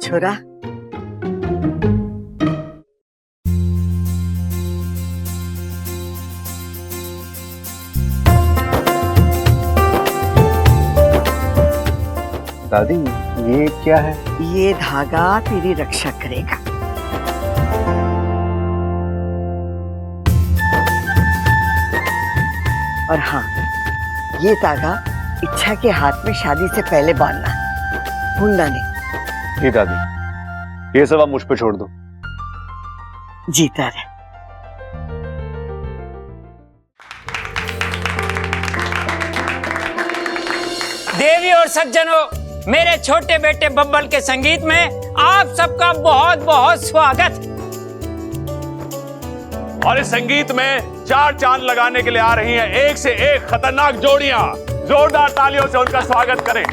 छोरा, दादी ये क्या है? ये धागा तेरी रक्षा करेगा। और हाँ, ये धागा इच्छा के हाथ में शादी से पहले बांधना, भूलना नहीं। जी दादी, ये सब आप मुझ पे छोड़ दो। जीता रहे। देवी और सज्जनों, मेरे छोटे बेटे बब्बल के संगीत में आप सबका बहुत बहुत स्वागत। और इस संगीत में 4 चांद लगाने के लिए आ रही हैं एक से एक खतरनाक जोड़ियां। जोरदार तालियों से उनका स्वागत करें।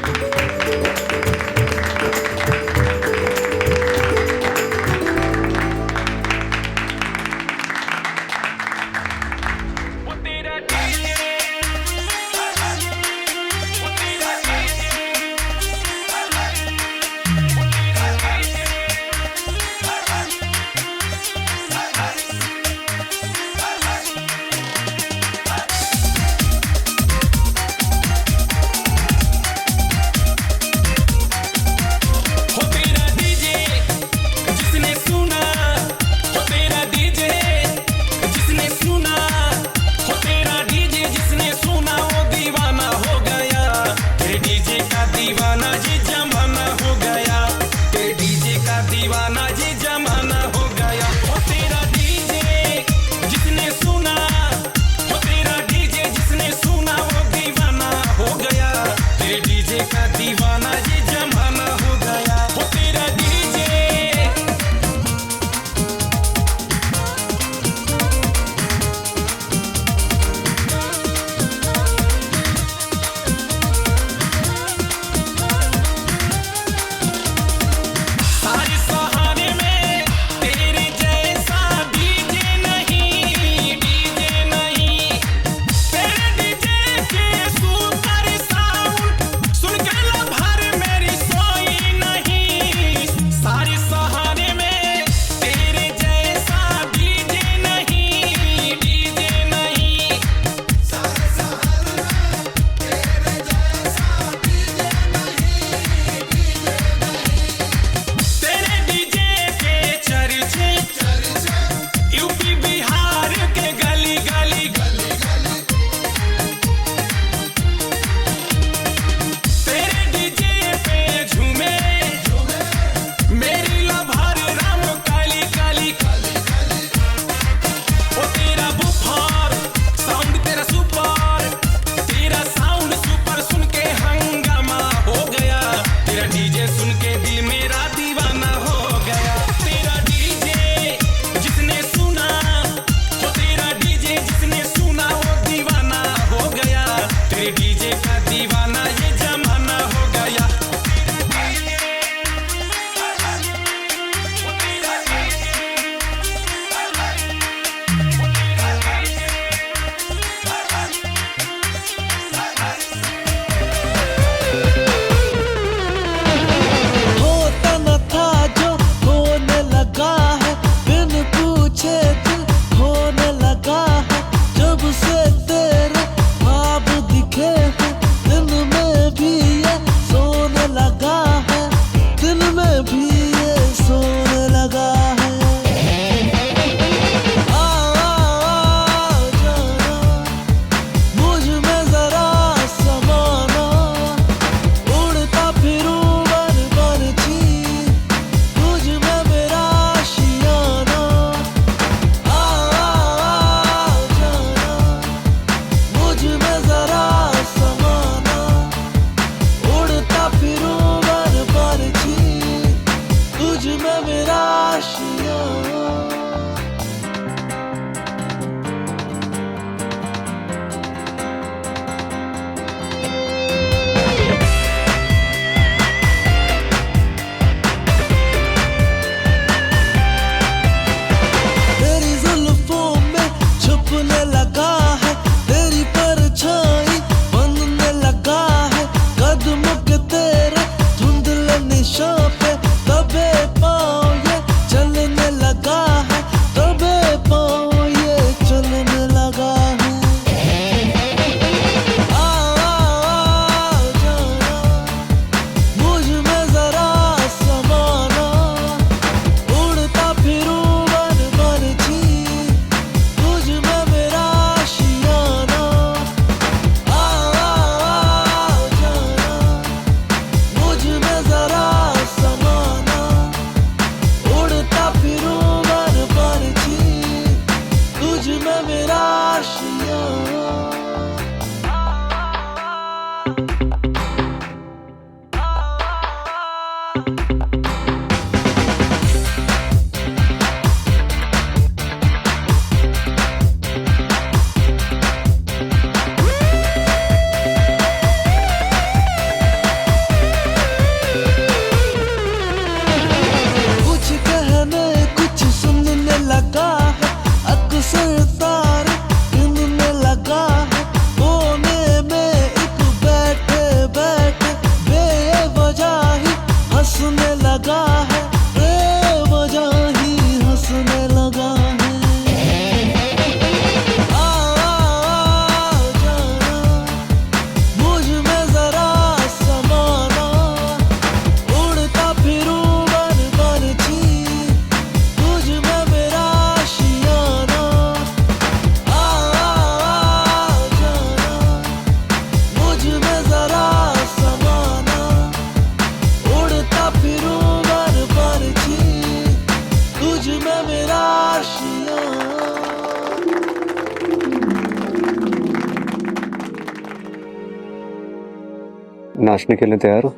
नाचने के लिए तैयार हो?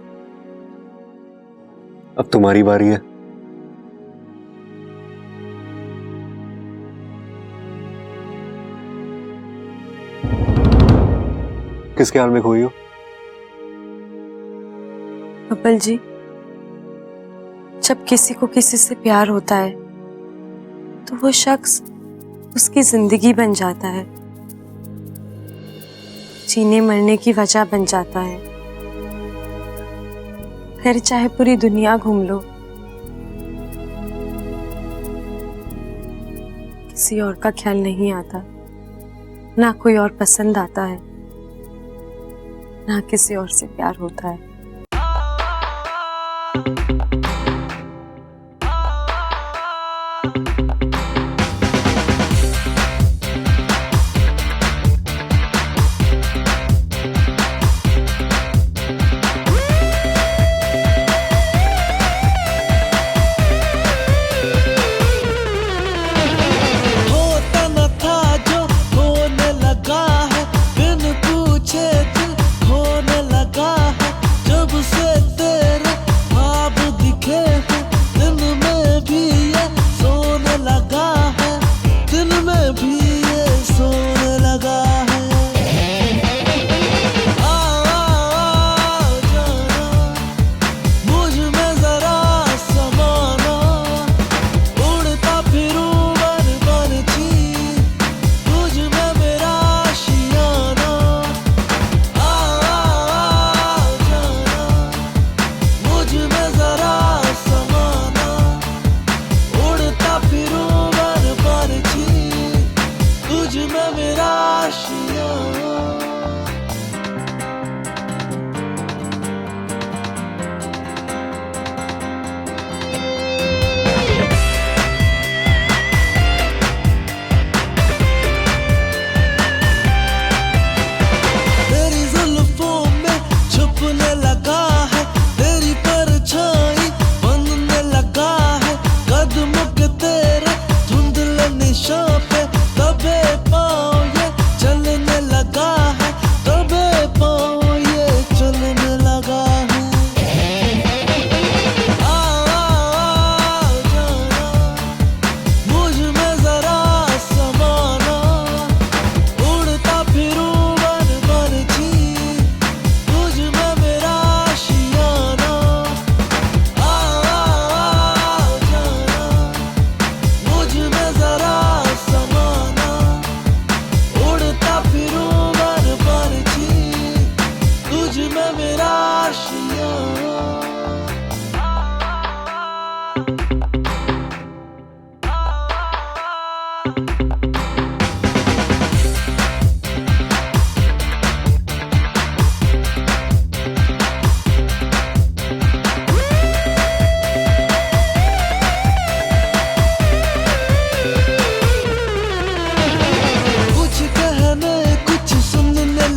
अब तुम्हारी बारी है। किस ख्याल में खोई हो? बब्बल जी, जब किसी को किसी से प्यार होता है तो वो शख्स उसकी जिंदगी बन जाता है, जीने मरने की वजह बन जाता है। फिर चाहे पूरी दुनिया घूम लो, किसी और का ख्याल नहीं आता, ना कोई और पसंद आता है, ना किसी और से प्यार होता है।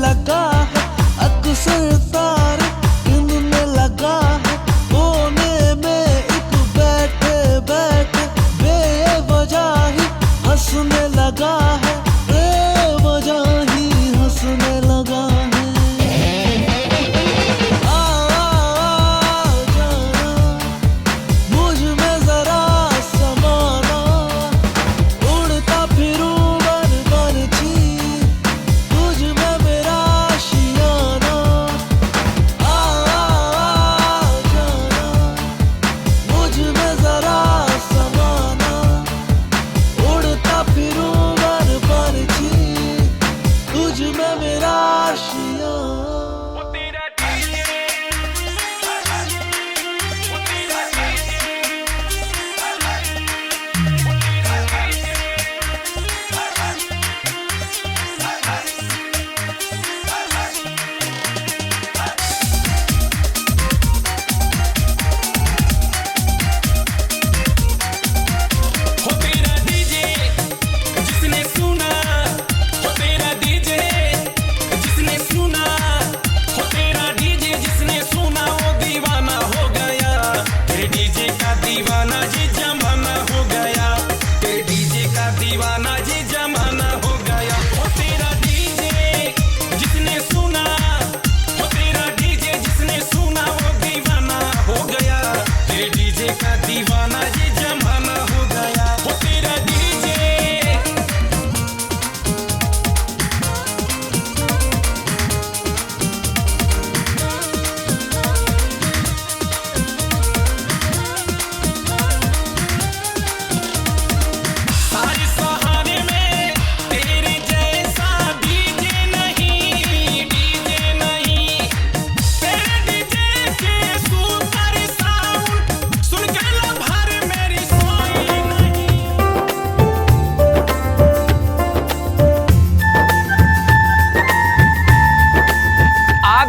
लगा है अक्सर तार गिनने लगा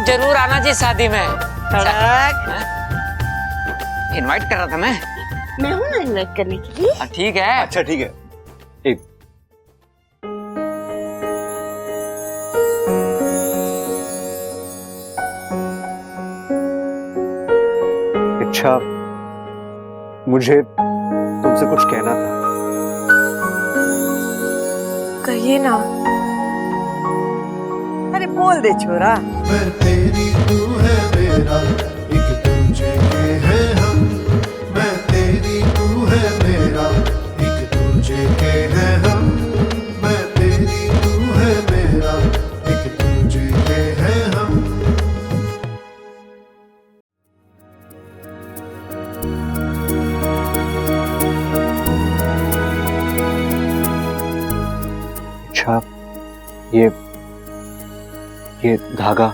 आप जरूर आना जी शादी में। इनवाइट कर रहा था मैं हूँ ना इन्वाइट करने के लिए। ठीक है। अच्छा ठीक है। एक अच्छा, मुझे तुमसे कुछ कहना था। कहिए ना। अरे बोल दे छोरा। मैं तेरी तू है मेरा, एक दूजे के हैं हम। मैं तेरी तू है मेरा, एक दूजे के हैं हम। मैं तेरी तू है मेरा, एक दूजे के हैं हम। अच्छा, ये धागा,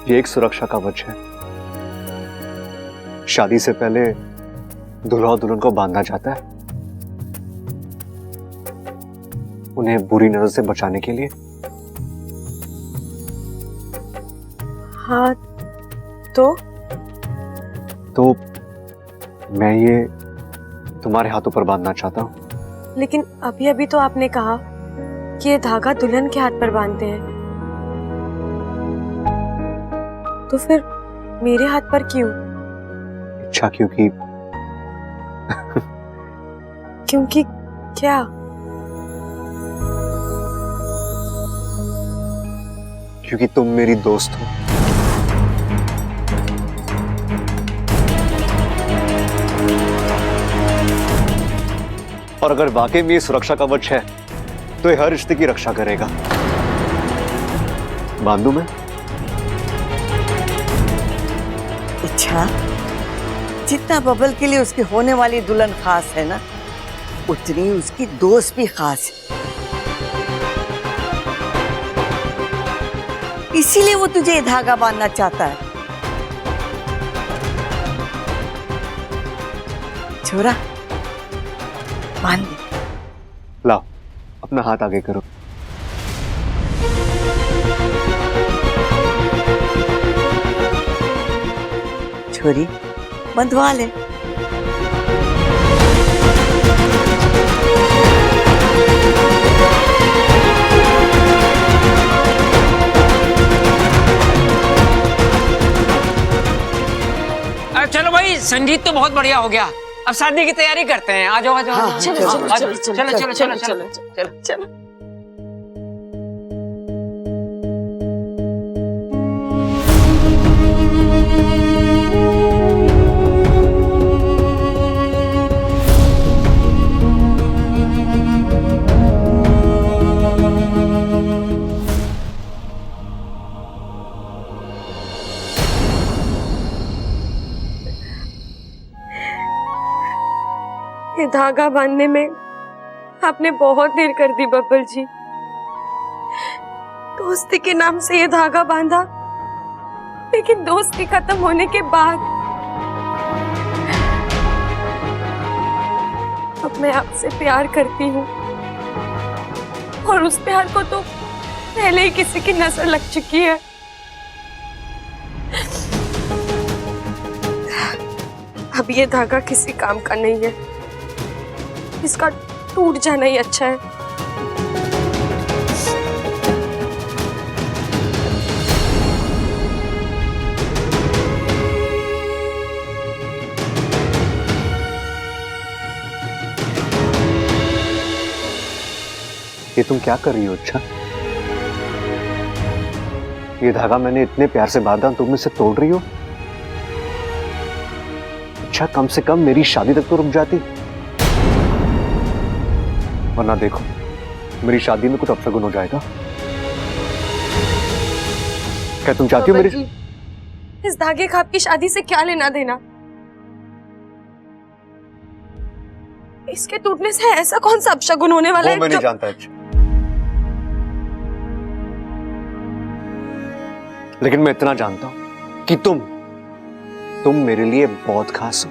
ये एक सुरक्षा कवच है। शादी से पहले दूल्हा और दुल्हन को बांधा जाता है, उन्हें बुरी नजर से बचाने के लिए। हाँ तो मैं ये तुम्हारे हाथों पर बांधना चाहता हूँ। लेकिन अभी तो आपने कहा कि ये धागा दुल्हन के हाथ पर बांधते हैं, तो फिर मेरे हाथ पर क्यों? अच्छा, क्योंकि क्योंकि क्या? क्योंकि तुम मेरी दोस्त हो। और अगर वाकई में ये सुरक्षा कवच है तो ये हर रिश्ते की रक्षा करेगा। बांधू मैं? अच्छा, जितना बबल के लिए उसकी होने वाली दुल्हन खास है ना, उतनी उसकी दोस्त भी खास है। इसीलिए वो तुझे ये धागा बांधना चाहता है। छोरा, बांध दे। लाओ, अपना हाथ आगे करो। छोरी, बंधवा ले। चलो भाई, संगीत तो बहुत बढ़िया हो गया, अब शादी की तैयारी करते हैं। आ जाओ आ जाओ। हाँ, चलो चलो चलो चलो चलो चलो। ये धागा बांधने में आपने बहुत देर कर दी बब्बल जी। दोस्ती के नाम से ये धागा बांधा, लेकिन दोस्ती खत्म होने के बाद अब मैं आपसे प्यार करती हूँ, और उस प्यार को तो पहले ही किसी की नजर लग चुकी है। अब ये धागा किसी काम का नहीं है, इसका टूट जाना ही अच्छा है। ये तुम क्या कर रही हो? अच्छा, ये धागा मैंने इतने प्यार से बांधा, तुम इसे तोड़ रही हो? अच्छा, कम से कम मेरी शादी तक तो रुक जाती, वरना देखो मेरी शादी में कुछ अपशगुन हो जाएगा। क्या तुम चाहती हो मेरी? इस धागे का आपकी शादी से क्या लेना देना? इसके टूटने से ऐसा कौन सा अपशगुन होने वाला है? मैं नहीं जानता। अच्छा, लेकिन मैं इतना जानता हूं कि तुम मेरे लिए बहुत खास हो,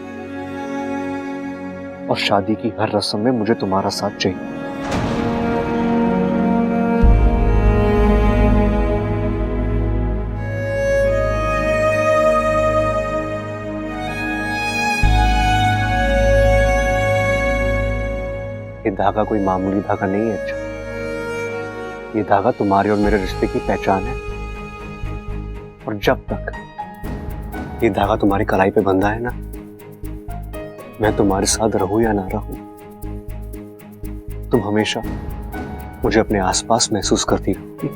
और शादी की हर रस्म में मुझे तुम्हारा साथ चाहिए। धागा कोई मामूली धागा नहीं है अच्छा। ये धागा तुम्हारे और मेरे रिश्ते की पहचान है, और जब तक ये धागा तुम्हारी कलाई पे बंधा है ना, मैं तुम्हारे साथ रहूं या ना रहूं, तुम हमेशा मुझे अपने आसपास महसूस करती रहोगी।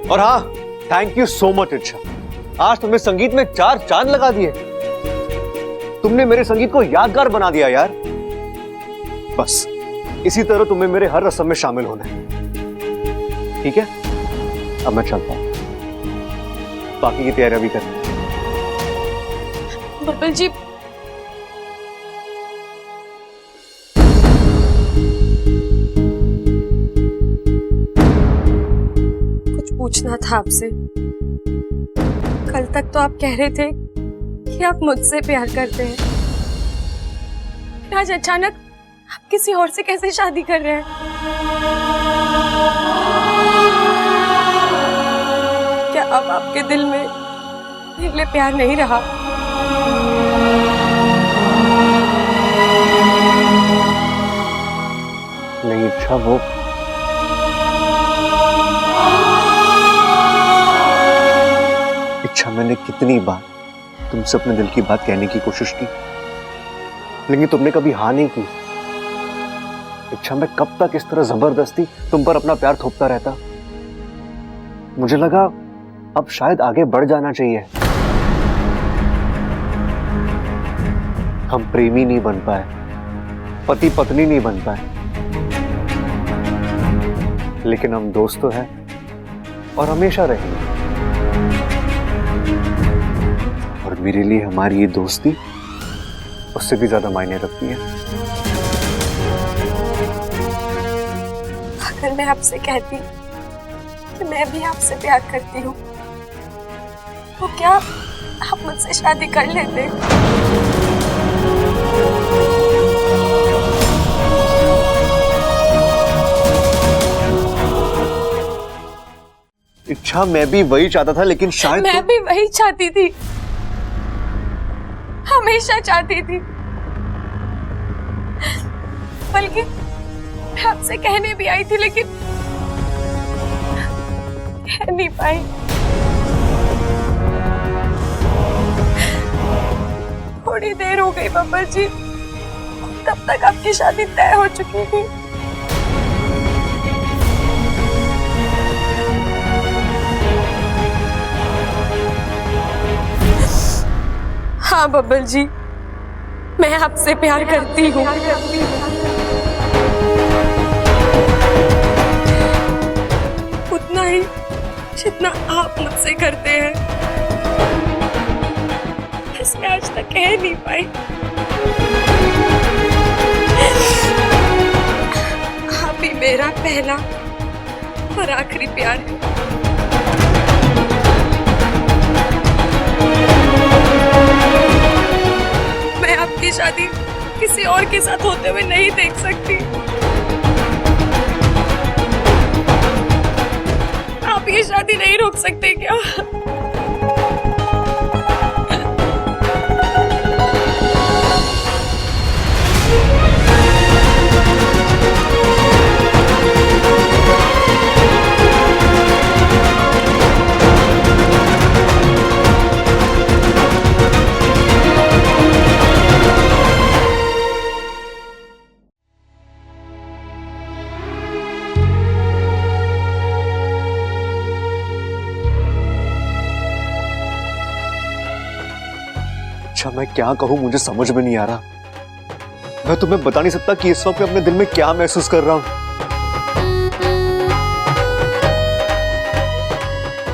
और हाँ, थैंक यू सो मच इच्छा, आज तुमने संगीत में 4 चांद लगा दिए। तुमने मेरे संगीत को यादगार बना दिया यार। बस इसी तरह तुम्हें मेरे हर रस्म में शामिल होना है, ठीक है? अब मैं चलता हूं, बाकी की तैयारियां भी करनी। बब्बल जी, कुछ पूछना था आपसे। कल तक तो आप कह रहे थे कि आप मुझसे प्यार करते हैं, आज अचानक आप किसी और से कैसे शादी कर रहे हैं? क्या अब आपके दिल में मेरे लिए प्यार नहीं रहा? नहीं इच्छा, वो इच्छा मैंने कितनी बार तुमसे अपने दिल की बात कहने की कोशिश की, लेकिन तुमने कभी हाँ नहीं की। इच्छा, मैं कब तक इस तरह जबरदस्ती तुम पर अपना प्यार थोपता रहता? मुझे लगा अब शायद आगे बढ़ जाना चाहिए। हम प्रेमी नहीं बन पाए, पति पत्नी नहीं बन पाए, लेकिन हम दोस्त तो हैं और हमेशा रहेंगे। और मेरे लिए हमारी ये दोस्ती उससे भी ज्यादा मायने रखती है। अगर मैं आपसे कहती कि मैं भी आपसे प्यार करती हूँ, तो क्या आप मुझसे शादी कर लेते? इच्छा, मैं भी वही चाहता था, लेकिन शायद मैं भी वही चाहती थी, हमेशा चाहती थी। बल्कि मैं आपसे कहने भी आई थी, लेकिन कह नहीं पाई। थोड़ी देर हो गई बब्बर जी, तब तक आपकी शादी तय हो चुकी थी। हाँ बब्बल जी, मैं आपसे प्यार करती हूँ। उतना ही जितना आप मुझसे करते हैं, बस मैं आज तक कह नहीं पाई। आप ही मेरा पहला और आखिरी प्यार है। मैं आपकी शादी किसी और के साथ होते हुए नहीं देख सकती। आप ये शादी नहीं रोक सकते क्या? अच्छा, मैं क्या कहूं, मुझे समझ में नहीं आ रहा। मैं तुम्हें बता नहीं सकता कि इस वक्त मैं अपने दिल में क्या महसूस कर रहा हूं।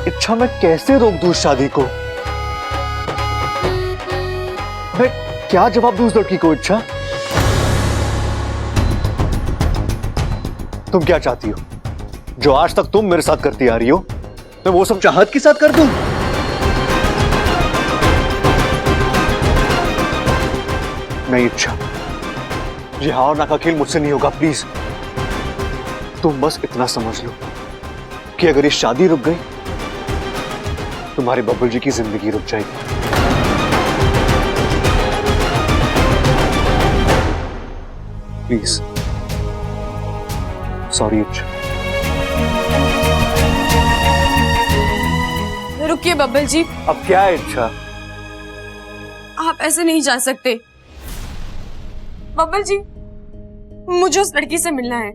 इच्छा, मैं कैसे रोक दूं शादी को? मैं क्या जवाब दूं उस लड़की को? इच्छा, तुम क्या चाहती हो? जो आज तक तुम मेरे साथ करती आ रही हो, मैं वो सब चाहत के साथ कर दूं? नहीं इच्छा, ये हाँ और ना का खेल मुझसे नहीं होगा। प्लीज तुम बस इतना समझ लो कि अगर ये शादी रुक गई, तुम्हारे बब्बल जी की जिंदगी रुक जाएगी। प्लीज सॉरी इच्छा। रुकिए बब्बल जी, अब क्या है इच्छा? आप ऐसे नहीं जा सकते। बब्बल जी, मुझे उस लड़की से मिलना है।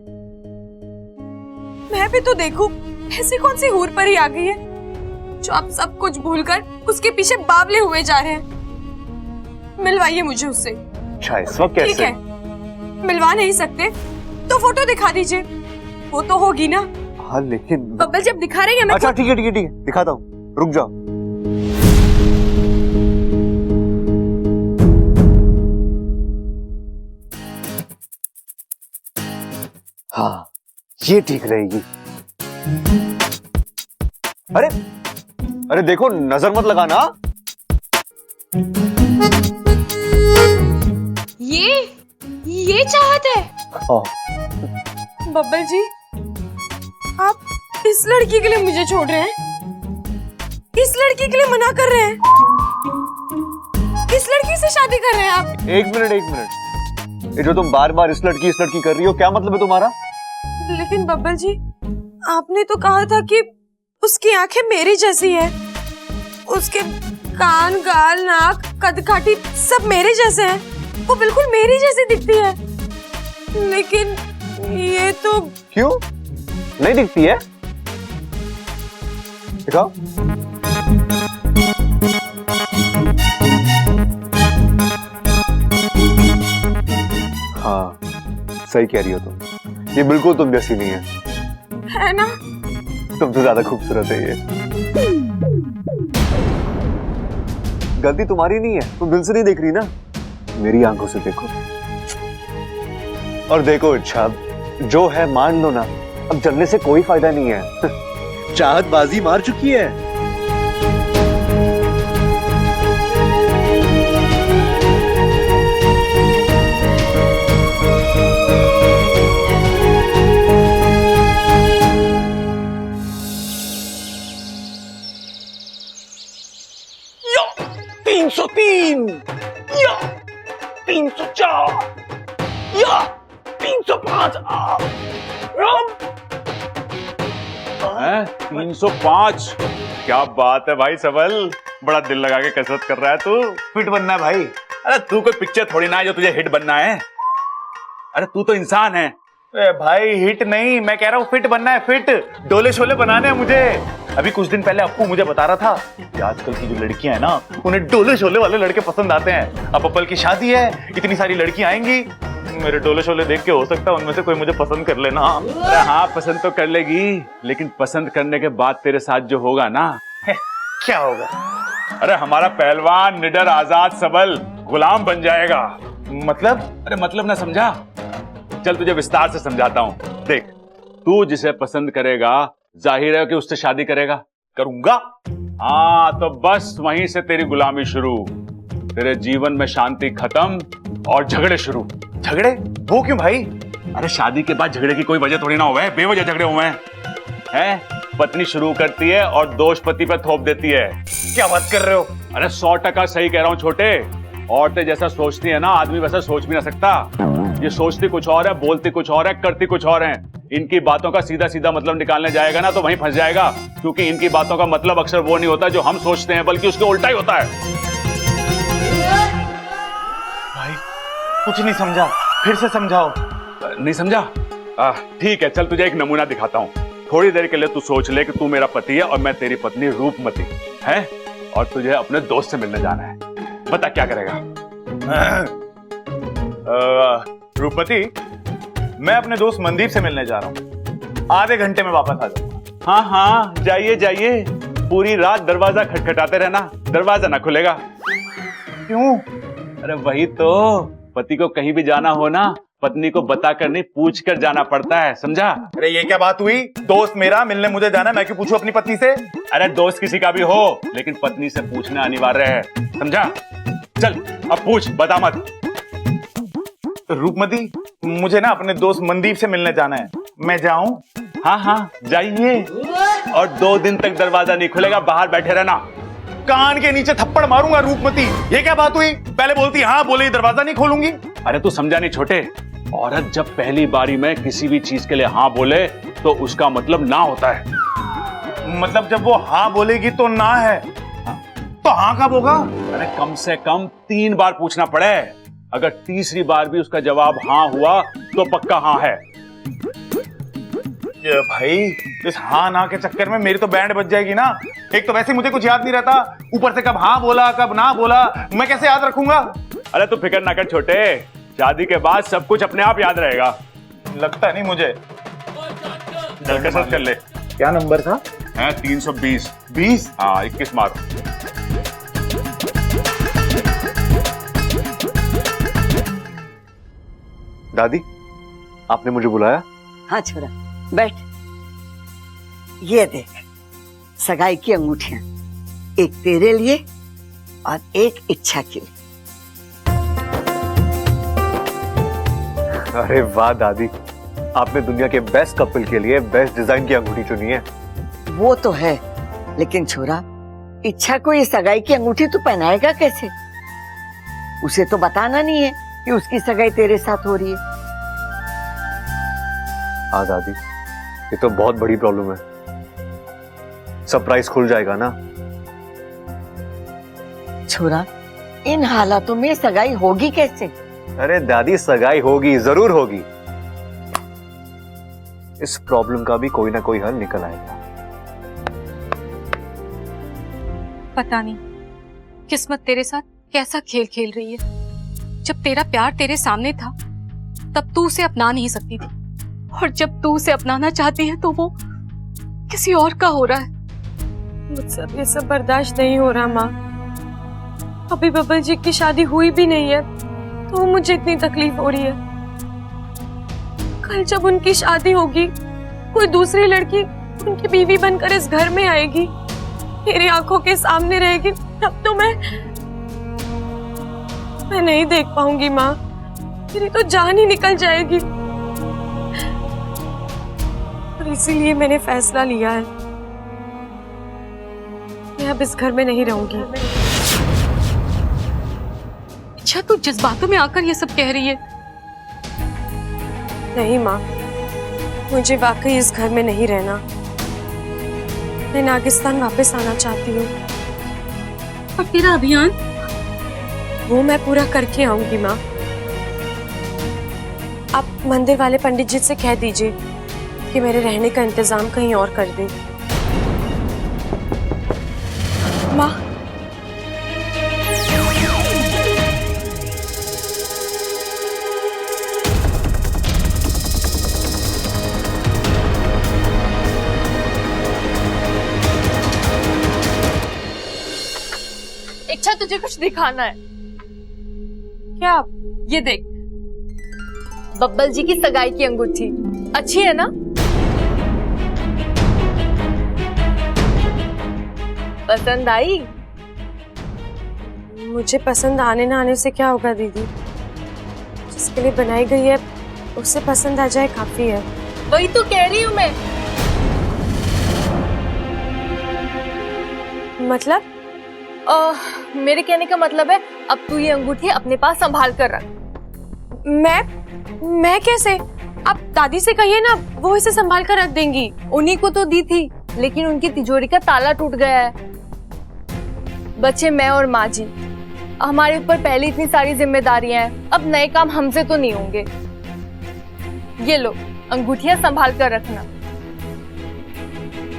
मैं भी तो देखूं, ऐसी कौन सी हूर परी आ गई है जो आप सब कुछ भूलकर उसके पीछे बावले हुए जा रहे हैं। मिलवाइए मुझे उससे। अच्छा, इस वक्त कैसे? ठीक है, मिलवा नहीं सकते तो फोटो दिखा दीजिए, वो तो होगी ना। हाँ लेकिन बब्बल जब दिखा रहे हैं मैं अच्छा ठीक है ठीक है ठीक है, दिखाता हूँ, रुक जाओ। हाँ ये ठीक रहेगी। अरे अरे देखो, नजर मत लगाना। ये चाहत है। बब्बल जी, आप इस लड़की के लिए मुझे छोड़ रहे हैं, इस लड़की के लिए मना कर रहे हैं, इस लड़की से शादी कर रहे हैं आप। एक मिनट, ये जो तुम बार बार इस लड़की कर रही हो, क्या मतलब है तुम्हारा? लेकिन बब्बल जी, आपने तो कहा था कि उसकी आंखें मेरी जैसी है, उसके कान, गाल, नाक, कद काठी सब मेरे जैसे हैं, वो बिल्कुल मेरी जैसी दिखती है। लेकिन ये तो क्यों नहीं दिखती है? दिखाओ। हाँ सही कह रही हो तुम, ये बिल्कुल तुम जैसी नहीं है ना? तुम तो ज्यादा खूबसूरत है। ये गलती तुम्हारी नहीं है, तुम दिल से नहीं देख रही ना, मेरी आंखों से देखो। और देखो इच्छा, जो है मान लो ना, अब जलने से कोई फायदा नहीं है। चाहत बाजी मार चुकी है। या 303 या 304 या 305 305। क्या बात है भाई सबल, बड़ा दिल लगा के कसरत कर रहा है तू। फिट बनना है भाई। अरे तू कोई पिक्चर थोड़ी ना है जो तुझे हिट बनना है। अरे तू तो इंसान है। भाई हिट नहीं, मैं कह रहा हूँ फिट बनना है, फिट। डोले शोले बनाने हैं मुझे। अभी कुछ दिन पहले अप्पू मुझे बता रहा था कि आजकल की जो लड़कियां हैं ना, उन्हें डोले शोले वाले लड़के पसंद आते हैं। अब अप्पल की शादी है, इतनी सारी लड़कियां आएंगी, मेरे डोले शोले देख के हो सकता है उनमें से कोई मुझे पसंद कर लेना। अरे हाँ पसंद तो कर लेगी, लेकिन पसंद करने के बाद तेरे साथ जो होगा ना, क्या होगा? अरे हमारा पहलवान निडर आजाद सबल गुलाम बन जाएगा। मतलब? अरे मतलब ना समझा, चल तुझे विस्तार से समझाता हूं। देख, तू जिसे पसंद करेगा जाहिर है कि उससे शादी करेगा। करूंगा? हाँ तो बस वहीं से तेरी गुलामी शुरू, तेरे जीवन में शांति खत्म और झगड़े शुरू। झगड़े? वो क्यों भाई? अरे शादी के बाद झगड़े की कोई वजह थोड़ी ना हुआ है, बेवजह झगड़े हुए हैं। पत्नी शुरू करती है और दोष पति पे थोप देती है। क्या बात कर रहे हो? अरे 100% सही कह रहा हूँ छोटे। औरतें जैसा सोचती है ना, आदमी वैसा सोच भी ना सकता। ये सोचती कुछ और है, बोलती कुछ और है, करती कुछ और है। इनकी बातों का सीधा सीधा मतलब निकालने जाएगा ना तो वहीं फंस जाएगा, क्योंकि इनकी बातों का मतलब अक्सर वो नहीं होता जो हम सोचते हैं, बल्कि उसके उल्टा ही होता है। भाई कुछ नहीं समझा, फिर से समझाओ। नहीं समझा? ठीक है, चल तुझे एक नमूना दिखाता हूँ। थोड़ी देर के लिए तू सोच ले कि तू मेरा पति है और मैं तेरी पत्नी रूपमती है, और तुझे अपने दोस्त से मिलने जाना है। बता क्या करेगा? रूपमती, मैं अपने दोस्त मनदीप से मिलने जा रहा हूँ, आधे घंटे में वापस आ जाऊंगा। हाँ हाँ जाइए जाइए, पूरी रात दरवाजा खटखटाते रहना, दरवाजा ना खुलेगा। क्यों? अरे वही तो, पति को कहीं भी जाना हो ना, पत्नी को बताकर नहीं पूछ कर जाना पड़ता है, समझा? अरे ये क्या बात हुई? दोस्त मेरा मिलने मुझे जाना है, मैं क्यों पूछूं अपनी पत्नी से? अरे दोस्त किसी का भी हो, लेकिन पत्नी से पूछना अनिवार्य है, समझा? चल अब पूछ, बता मत। रूपमती, मुझे ना अपने दोस्त मनदीप से मिलने जाना है, मैं जाऊं? हाँ हाँ जाइए, और 2 दिन तक दरवाजा नहीं खुलेगा, बाहर बैठे रहना। कान के नीचे थप्पड़ मारूंगा रूपमती। ये क्या बात हुई? पहले बोलती हाँ, बोले दरवाजा नहीं खोलूंगी। अरे तू समझा नहीं छोटे, औरत जब पहली बारी में किसी भी चीज के लिए हाँ बोले तो उसका मतलब ना होता है। मतलब जब वो हाँ बोलेगी तो ना है, तो हाँ कब होगा? अरे कम से कम 3 बार पूछना पड़े। अगर तीसरी बार भी उसका जवाब हाँ हुआ तो पक्का हाँ है। ये भाई इस हाँ ना के चक्कर में मेरी तो बैंड बज जाएगी ना। एक तो वैसे मुझे कुछ याद नहीं रहता, ऊपर से कब हाँ बोला कब ना बोला, मैं कैसे याद रखूंगा? अरे तू फिक्र ना कर छोटे, शादी के बाद सब कुछ अपने आप याद रहेगा। लगता नहीं मुझे। कसरत कर ले। क्या नंबर था? है 320। 20? हाँ 21 मारो। दादी, आपने मुझे बुलाया? हाँ छोरा, बैठ। ये देख, सगाई की अंगूठियां, एक तेरे लिए और एक इच्छा के लिए। अरे वाह दादी, आपने दुनिया के बेस्ट कपल के लिए बेस्ट डिजाइन की अंगूठी चुनी है। वो तो है, लेकिन छोरा, इच्छा को ये सगाई की अंगूठी तू पहनाएगा कैसे? उसे तो बताना नहीं है कि उसकी सगाई तेरे साथ हो रही है। हाँ दादी, ये तो बहुत बड़ी प्रॉब्लम है। सरप्राइज खुल जाएगा ना। छोरा, इन हालातों में सगाई होगी कैसे? अरे दादी, सगाई होगी, जरूर होगी। इस प्रॉब्लम का भी कोई ना कोई हल निकल आएगा। पता नहीं किस्मत तेरे साथ कैसा खेल खेल रही है। जब तेरा प्यार तेरे सामने था तब तू उसे अपना नहीं सकती थी, और जब तू उसे अपनाना चाहती है तो वो किसी और का हो रहा है। मुझसे अब ये सब बर्दाश्त नहीं हो रहा माँ। अभी बबल जी की शादी हुई भी नहीं है तो मुझे इतनी तकलीफ हो रही है। कल जब उनकी शादी होगी, कोई दूसरी लड़की उनकी बीवी बनकर इस घर में आएगी, मेरी आंखों के सामने रहेगी, तब तो मैं नहीं देख पाऊंगी माँ। मेरी तो जान ही निकल जाएगी। और इसीलिए मैंने फैसला लिया है, मैं अब इस घर में नहीं रहूंगी। अच्छा, तू जज्बातों में आकर ये सब कह रही है? नहीं माँ, मुझे वाकई इस घर में नहीं रहना। मैं नागिस्तान वापस आना चाहती हूँ। और तेरा अभियान, वो मैं पूरा करके आऊंगी माँ। आप मंदिर वाले पंडित जी से कह दीजिए कि मेरे रहने का इंतजाम कहीं और कर दे। माँ, इच्छा, तुझे कुछ दिखाना है क्या? ये देख, बब्बल जी की सगाई की अंगूठी अच्छी है ना? पसंद आई? मुझे पसंद आने ना आने से क्या होगा दीदी? जिसके लिए बनाई गई है उसे पसंद आ जाए काफी है। वही तो कह रही हूँ मैं। मतलब? मेरे कहने का मतलब है, अब तू ये अंगूठी अपने पास संभाल कर रख। मैं कैसे? आप दादी से कहिए ना, वो इसे संभाल कर रख देंगी। उन्हीं को तो दी थी, लेकिन उनकी तिजोरी का ताला टूट गया है। बच्चे मैं और माँ जी, हमारे ऊपर पहले इतनी सारी जिम्मेदारियां हैं, अब नए काम हमसे तो नहीं होंगे। ये लो, अंगूठियां संभाल कर रखना।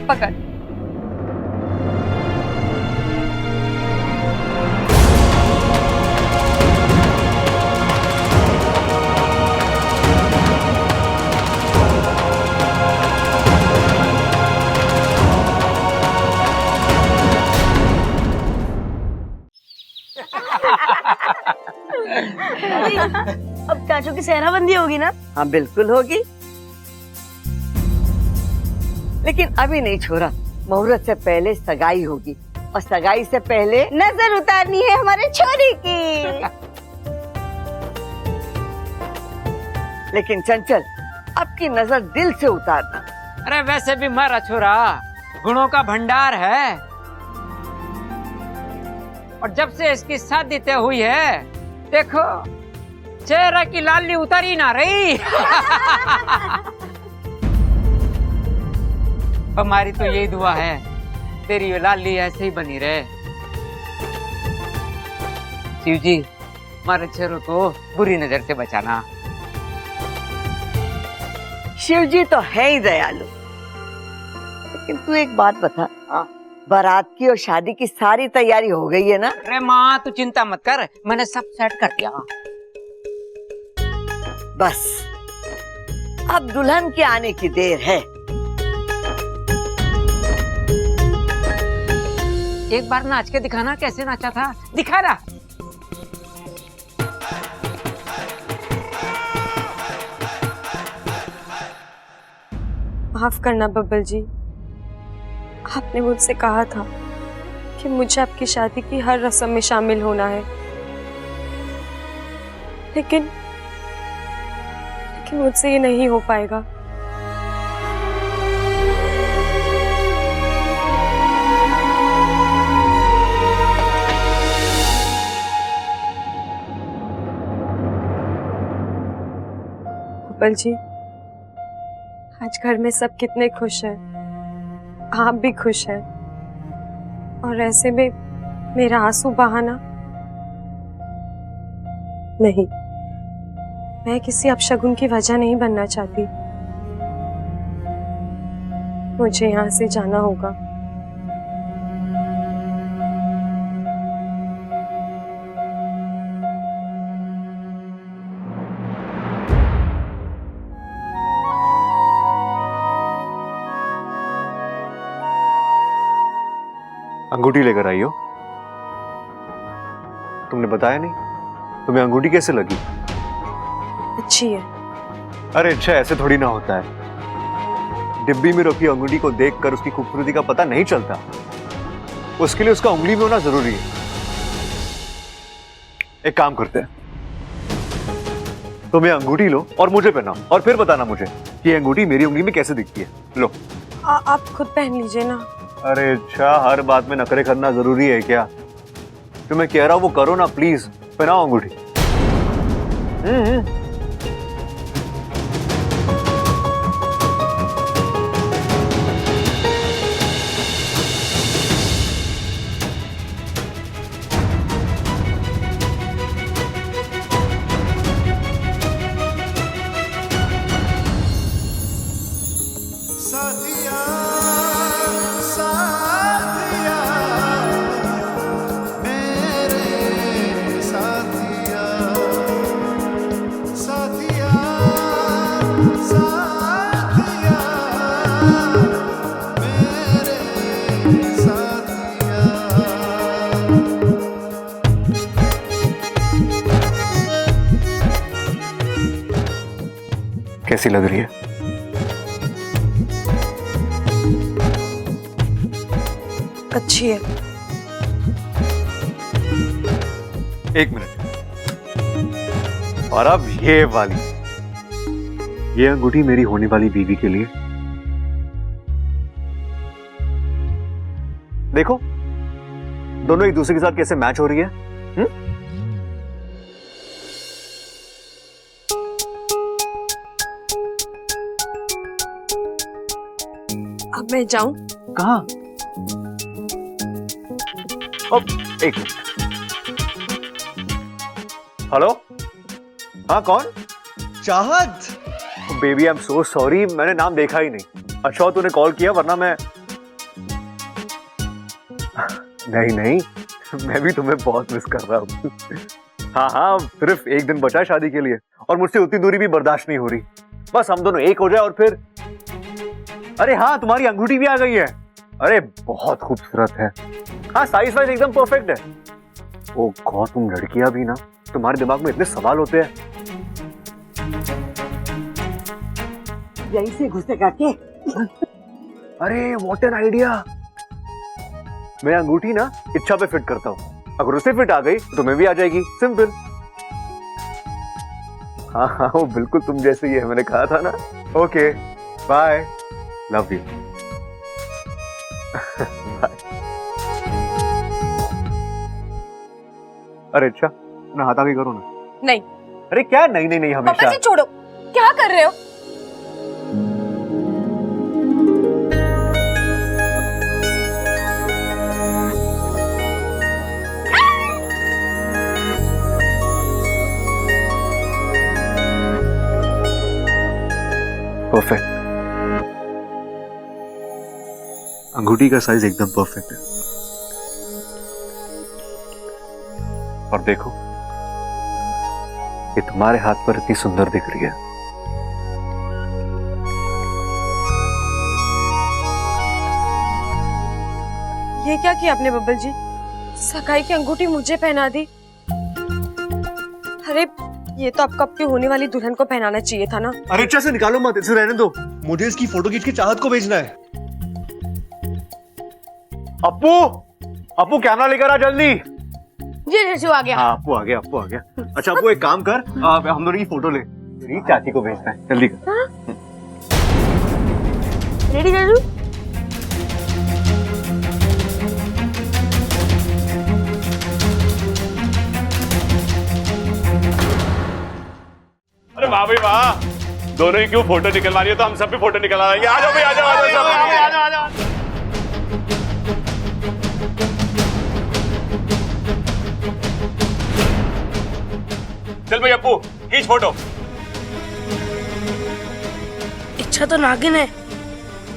पकड़। अब चाचू की सेहराबंदी होगी ना? हाँ बिल्कुल होगी, लेकिन अभी नहीं छोरा। मुहूर्त से पहले सगाई होगी, और सगाई से पहले नजर उतारनी है हमारे छोरी की। लेकिन चंचल, अब की नजर दिल से उतारना। अरे वैसे भी मारा छोरा गुणों का भंडार है, और जब से इसकी शादी तय हुई है, देखो चेहरा की लाली उतारी ना रही। हमारी तो यही दुआ है, तेरी ये लाली ऐसे ही बनी रहे। शिव जी, हमारे चेहरों को बुरी नजर से बचाना। शिव जी तो है ही दयालु, लेकिन तू एक बात बता, बारात की और शादी की सारी तैयारी हो गई है ना? अरे माँ तू चिंता मत कर, मैंने सब सेट कर दिया। बस अब दुल्हन के आने की देर है। एक बार नाच के दिखाना कैसे नाचा था, दिखा ना। माफ करना बब्बल जी, आपने मुझसे कहा था कि मुझे आपकी शादी की हर रस्म में शामिल होना है, लेकिन मुझसे ये नहीं हो पाएगा। बब्बल जी, आज घर में सब कितने खुश हैं, आप भी खुश हैं, और ऐसे में मेरा आंसू बहाना नहीं। मैं किसी अपशगुन की वजह नहीं बनना चाहती। मुझे यहाँ से जाना होगा। अंगूठी लेकर आई हो? तुमने बताया नहीं। तुम्हें अंगूठी कैसे लगी? अच्छी है। अरे अच्छा, ऐसे थोड़ी ना होता है। डिब्बी में रखी अंगूठी को देखकर उसकी खूबसूरती का पता नहीं चलता। उसके लिए उसका उंगली में होना जरूरी है। एक काम करते हैं, तुम ये अंगूठी लो और मुझे पहनाओ, और फिर बताना मुझे कि ये अंगूठी मेरी उंगली में कैसे दिखती है। लो। आप खुद पहन लीजिए ना। अरे अच्छा, हर बात में नखरे करना जरूरी है क्या? जो मैं कह रहा हूं वो करो ना प्लीज। पहनाओ अंगूठी। साथिया साथिया मेरे साथिया साथिया साथिया मेरे साथिया। कैसी लग रही है? अच्छी है। एक मिनट। और अब ये वाली, ये अंगूठी मेरी होने वाली बीवी के लिए। देखो दोनों एक दूसरे के साथ कैसे मैच हो रही है। अब मैं जाऊं? कहाँ? एक मिनट। हेलो, हाँ कौन? चाहत। Baby I am so sorry, मैंने नाम देखा ही नहीं। अच्छा तूने कॉल किया, वरना मैं नहीं, मैं भी तुम्हें बहुत मिस कर रहा हूँ। हाँ, सिर्फ एक दिन बचा है शादी के लिए, और मुझसे उतनी दूरी भी बर्दाश्त नहीं हो रही। बस हम दोनों एक हो जाए और फिर। अरे हाँ, तुम्हारी अंगूठी भी आ गई है। अरे बहुत खूबसूरत है। हाँ, साइज वाइज एकदम परफेक्ट है। ओ गॉड, तुम लड़कियां भी ना, तुम्हारे दिमाग में इतने सवाल होते हैं। यहीं से घुसेगा के? अरे व्हाट एन आइडिया। मैं अंगूठी ना इच्छा पे फिट करता हूँ, अगर उसे फिट आ गई तो तुम्हें भी आ जाएगी। सिंपल। हाँ, वो बिल्कुल तुम जैसे ही है, मैंने कहा था ना। Okay bye, love you. अरे अच्छा, नहाता भी करो ना। नहीं। अरे क्या नहीं नहीं नहीं पापा हमेशा। जी छोड़ो, क्या कर रहे हो? परफेक्ट, अंगूठी का साइज एकदम परफेक्ट है। और देखो, ये तुम्हारे हाथ पर इतनी सुंदर दिख रही है। ये क्या किया आपने बब्बल जी? सगाई की अंगूठी मुझे पहना दी। अरे ये तो अब कब की होने वाली दुल्हन को पहनाना चाहिए था ना। अरे अच्छा से निकालो मत, इसे रहने दो, मुझे इसकी फोटो खींच के चाहत को भेजना है। अप्पू, अप्पू कैमरा लेकर आ जल्दी। जी जैसे आ गया। हाँ अप्पू आ गया, अप्पू आ गया। अच्छा अप्पू एक काम कर, हम दोनों की फोटो ले, मेरी चाची को भेजना है, जल्दी कर। रेडी जीजू? अरे वाह भाई वाह, दोनों ही क्यों फोटो निकलवा रही हो, तो हम सब भी फोटो निकलवा लेंगे। आ जाओ भाई, आ जाओ आ जाओ आ जाओ। चल भाई अप्पू खींच फोटो। इच्छा तो नागिन है,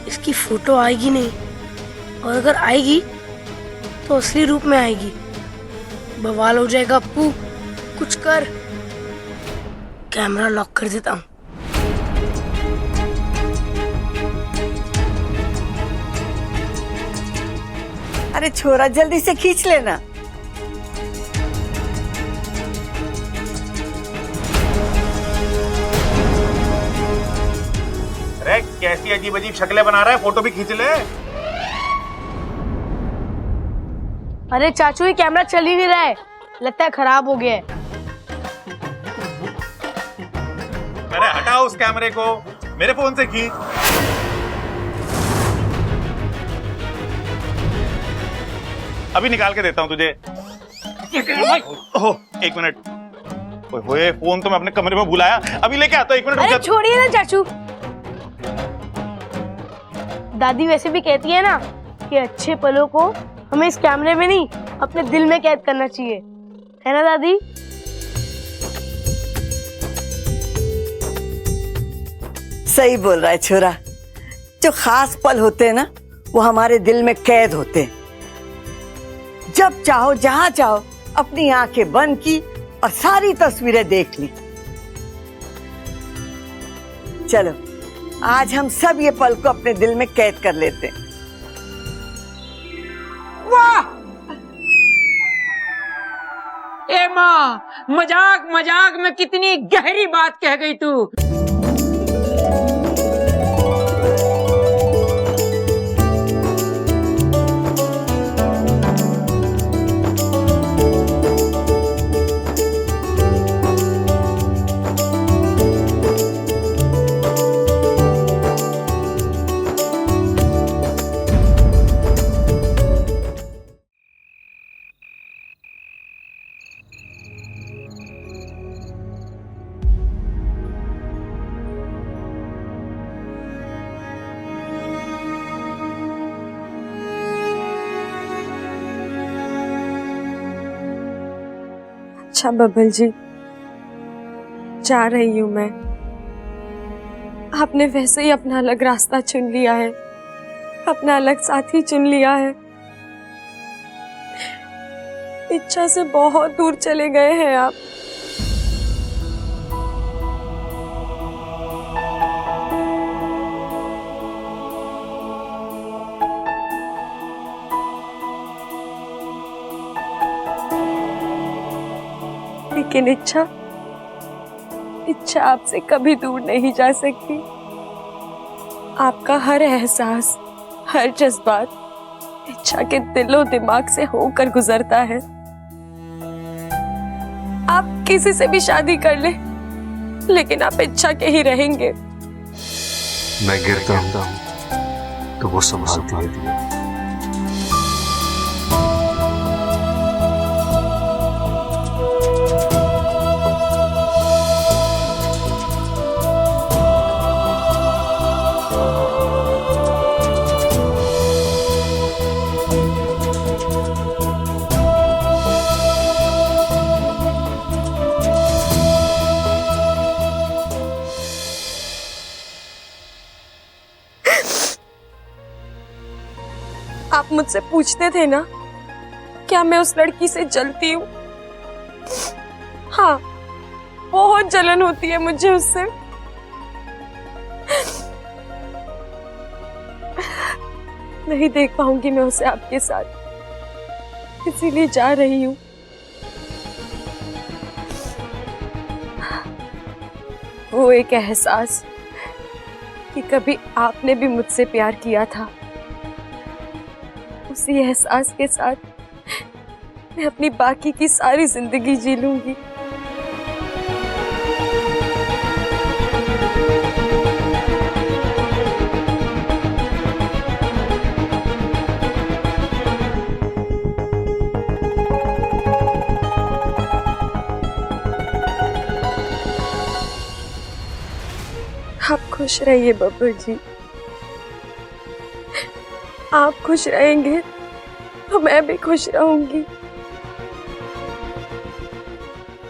इसकी फोटो आएगी नहीं, और अगर आएगी तो असली रूप में आएगी। बवाल हो जाएगा अप्पू, कुछ कर। कैमरा लॉक कर देता हूँ। अरे छोरा जल्दी से खींच लेना। अरे कैसी अजीब अजीब शक्लें बना रहा है, फोटो भी खींच ले। अरे चाचू ये कैमरा चल ही नहीं रहा है, लगता है खराब हो गया है। अरे हटाओ उस कैमरे को, मेरे फोन से खींच। अभी निकाल के देता हूं तुझे। ओह एक मिनट, ओए फोन तो मैं अपने कमरे में भुलाया, अभी लेके आता हूं, 1 मिनट रुक अरे जा। छोड़िए ना चाचू, दादी वैसे भी कहती है ना कि अच्छे पलों को हमें इस कैमरे में नहीं अपने दिल में कैद करना चाहिए, है ना दादी? सही बोल रहा है छोरा, जो खास पल होते हैं ना वो हमारे दिल में कैद होते हैं। जब चाहो जहां चाहो अपनी आंखें बंद की और सारी तस्वीरें देख ली। चलो आज हम सब ये पल को अपने दिल में कैद कर लेते हैं। वाह ए माँ, मजाक मजाक में कितनी गहरी बात कह गई तू। अच्छा बब्बल जी, जा रही हूँ मैं। आपने वैसे ही अपना अलग रास्ता चुन लिया है, अपना अलग साथी चुन लिया है। इच्छा से बहुत दूर चले गए हैं आप। लेकिन इच्छा आपसे कभी दूर नहीं जा सकती। आपका हर एहसास, हर जज्बात इच्छा के दिलो दिमाग से होकर गुजरता है। आप किसी से भी शादी कर ले, लेकिन आप इच्छा के ही रहेंगे। मैं गिरता हूँ तो वो संभालती है। आप मुझसे पूछते थे ना क्या मैं उस लड़की से जलती हूँ? हाँ, बहुत जलन होती है मुझे उससे। नहीं देख पाऊंगी मैं उसे आपके साथ, इसीलिए जा रही हूँ। वो एक एहसास कि कभी आपने भी मुझसे प्यार किया था, उसी एहसास के साथ मैं अपनी बाकी की सारी जिंदगी जी लूंगी। आप खुश रहिए बब्बर जी, आप खुश रहेंगे तो मैं भी खुश रहूंगी,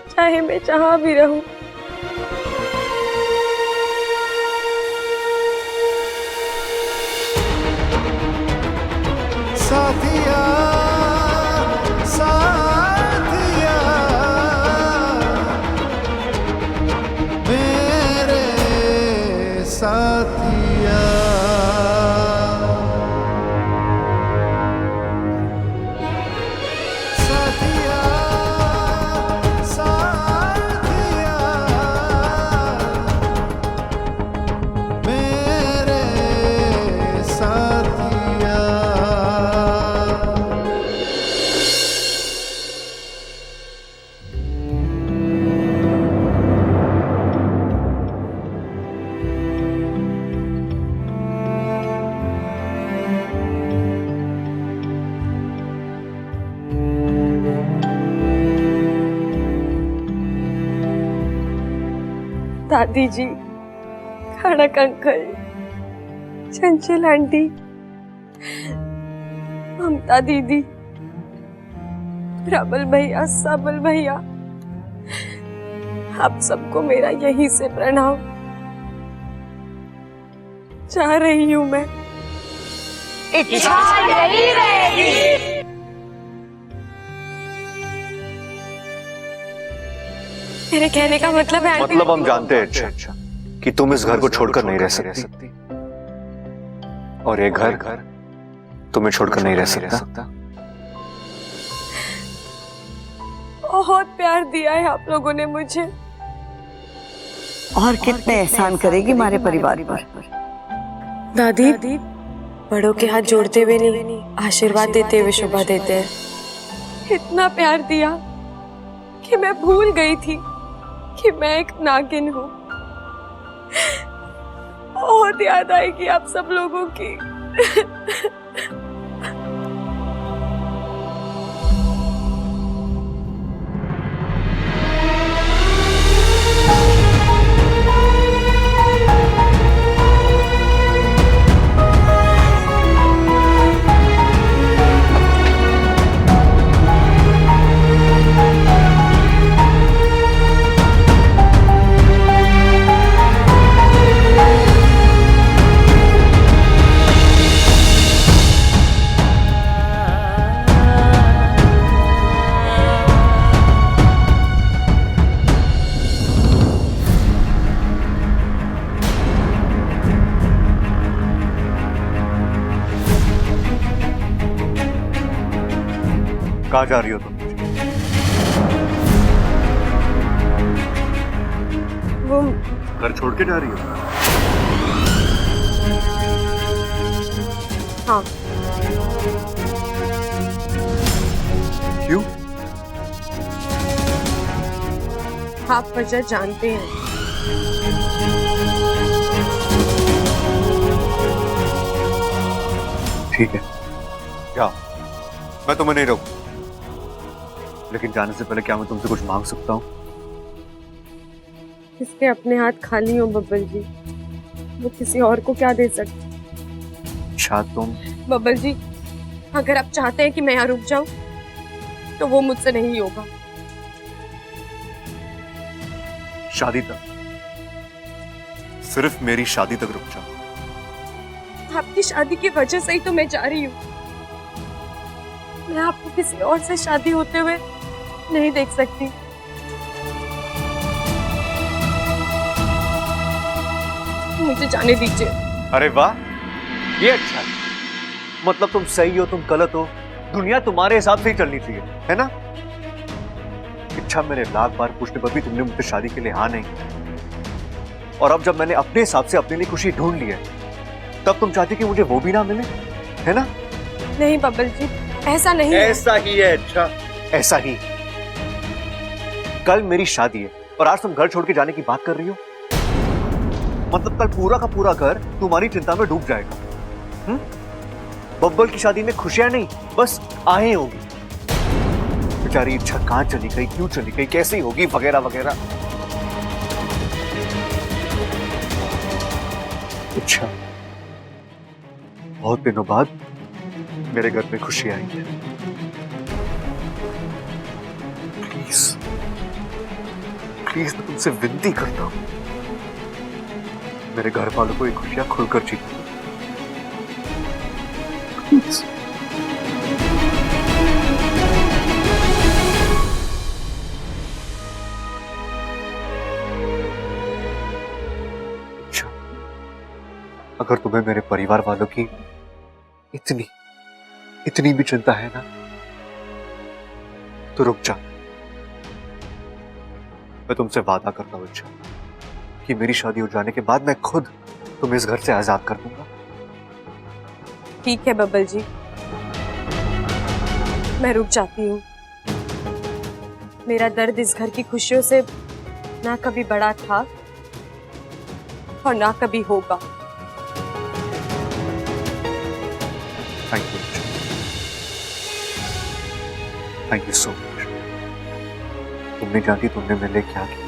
चाहे मैं जहां भी रहूं। साथिया साथिया मेरे साथिया, साथिया साथिया मेरे साथिया। दादी जी, खड़क अंकल, चंचल आंटी, ममता दीदी, रबल भैया, सबल भैया, आप सबको मेरा यहीं से प्रणाम। जा रही हूं मैं। इच्छा यही रहेगी। मेरे कहने का मतलब है आंटी, मतलब हम जानते हैं अच्छा कि तुम इस घर को छोड़कर नहीं रह सकती, और ये घर तुम्हें छोड़कर नहीं रह सकता। बहुत प्यार दिया है आप लोगों ने मुझे, और कितने एहसान करेगी हमारे परिवार पर। दादी बड़ों के हाथ जोड़ते हुए नहीं, आशीर्वाद देते हुए शोभा देते हैं। इतना प्यार दिया कि मैं भूल गई थी कि मैं एक नागिन हूँ। बहुत याद आएगी आप सब लोगों की। कहाँ जा रही हो तुम? वो घर छोड़ के जा रही हो? हाँ। क्यों? आप वजह जानते हैं। ठीक है, क्या मैं तुम्हें नहीं रोकूं, लेकिन जाने से पहले क्या मैं तुमसे कुछ मांग सकता हूँ? इसके अपने हाथ खाली हो बब्बर जी, वो किसी और को क्या दे सकती। शायद तुम बब्बल जी, अगर आप चाहते हैं कि मैं यहाँ रुक जाऊं तो वो मुझसे नहीं होगा। शादी तक, सिर्फ मेरी शादी तक रुक जाओ। आपकी शादी की वजह से ही तो मैं जा रही हूँ। मैं आपको किसी और से शादी होते हुए नहीं देख सकती। मुझे जाने दीजिए। अरे वाह, ये अच्छा है। मतलब तुम सही हो, तुम गलत हो, दुनिया तुम्हारे हिसाब से ही चलनी चाहिए, है ना? इच्छा, मैंने लाख बार पूछने पर भी तुमने मुझसे शादी के लिए हाँ नहीं किया। और अब जब मैंने अपने हिसाब से अपने लिए खुशी ढूंढ ली है, तब तुम चाहती कि मुझे वो भी ना मिले, है ना? नहीं बब्बल जी, ऐसा नहीं है। ऐसा ही है। अच्छा, ऐसा ही। कल मेरी शादी है और आज तुम घर छोड़ के जाने की बात कर रही हो। मतलब कल पूरा का पूरा घर तुम्हारी चिंता में डूब जाएगा। बब्बल की शादी में खुशियां नहीं, बस आहें होगी। बेचारी इच्छा कहां चली गई, क्यों चली गई, कैसी होगी, वगैरह वगैरह। अच्छा, बहुत दिनों बाद मेरे घर में खुशी आई है। प्लीज प्लीज, मैं तुमसे विनती करता हूं, मेरे घर वालों को ये खुशियां खुलकर जीने दो। प्लीज। अच्छा, अगर तुम्हें मेरे परिवार वालों की इतनी भी चिंता है ना, तो रुक जा। मैं तुमसे वादा करता हूं इच्छा कि मेरी शादी हो जाने के बाद मैं खुद तुम्हें इस घर से आजाद कर दूंगा। ठीक है बब्बल जी, मैं रुक जाती हूँ। मेरा दर्द इस घर की खुशियों से ना कभी बड़ा था और ना कभी होगा। Thank you, thank you so much. तुम नहीं जानती तुमने मेरे लिए क्या किया।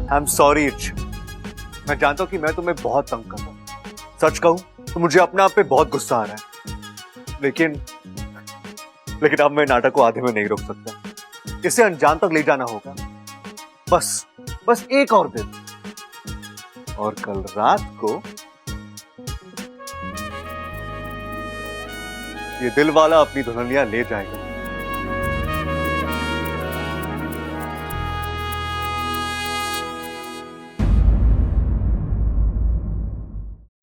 आई एम सॉरी इच्छा, मैं जानता हूं कि मैं तुम्हें बहुत तंग कर रहा हूं। सच कहूं तो मुझे अपने आप पे बहुत गुस्सा आ रहा है, लेकिन अब मैं नाटक को आधे में नहीं रोक सकता। इसे अंजाम तक ले जाना होगा। बस एक और दिन, और कल रात को ये दिल वाला अपनी दुल्हनिया ले जाएगा।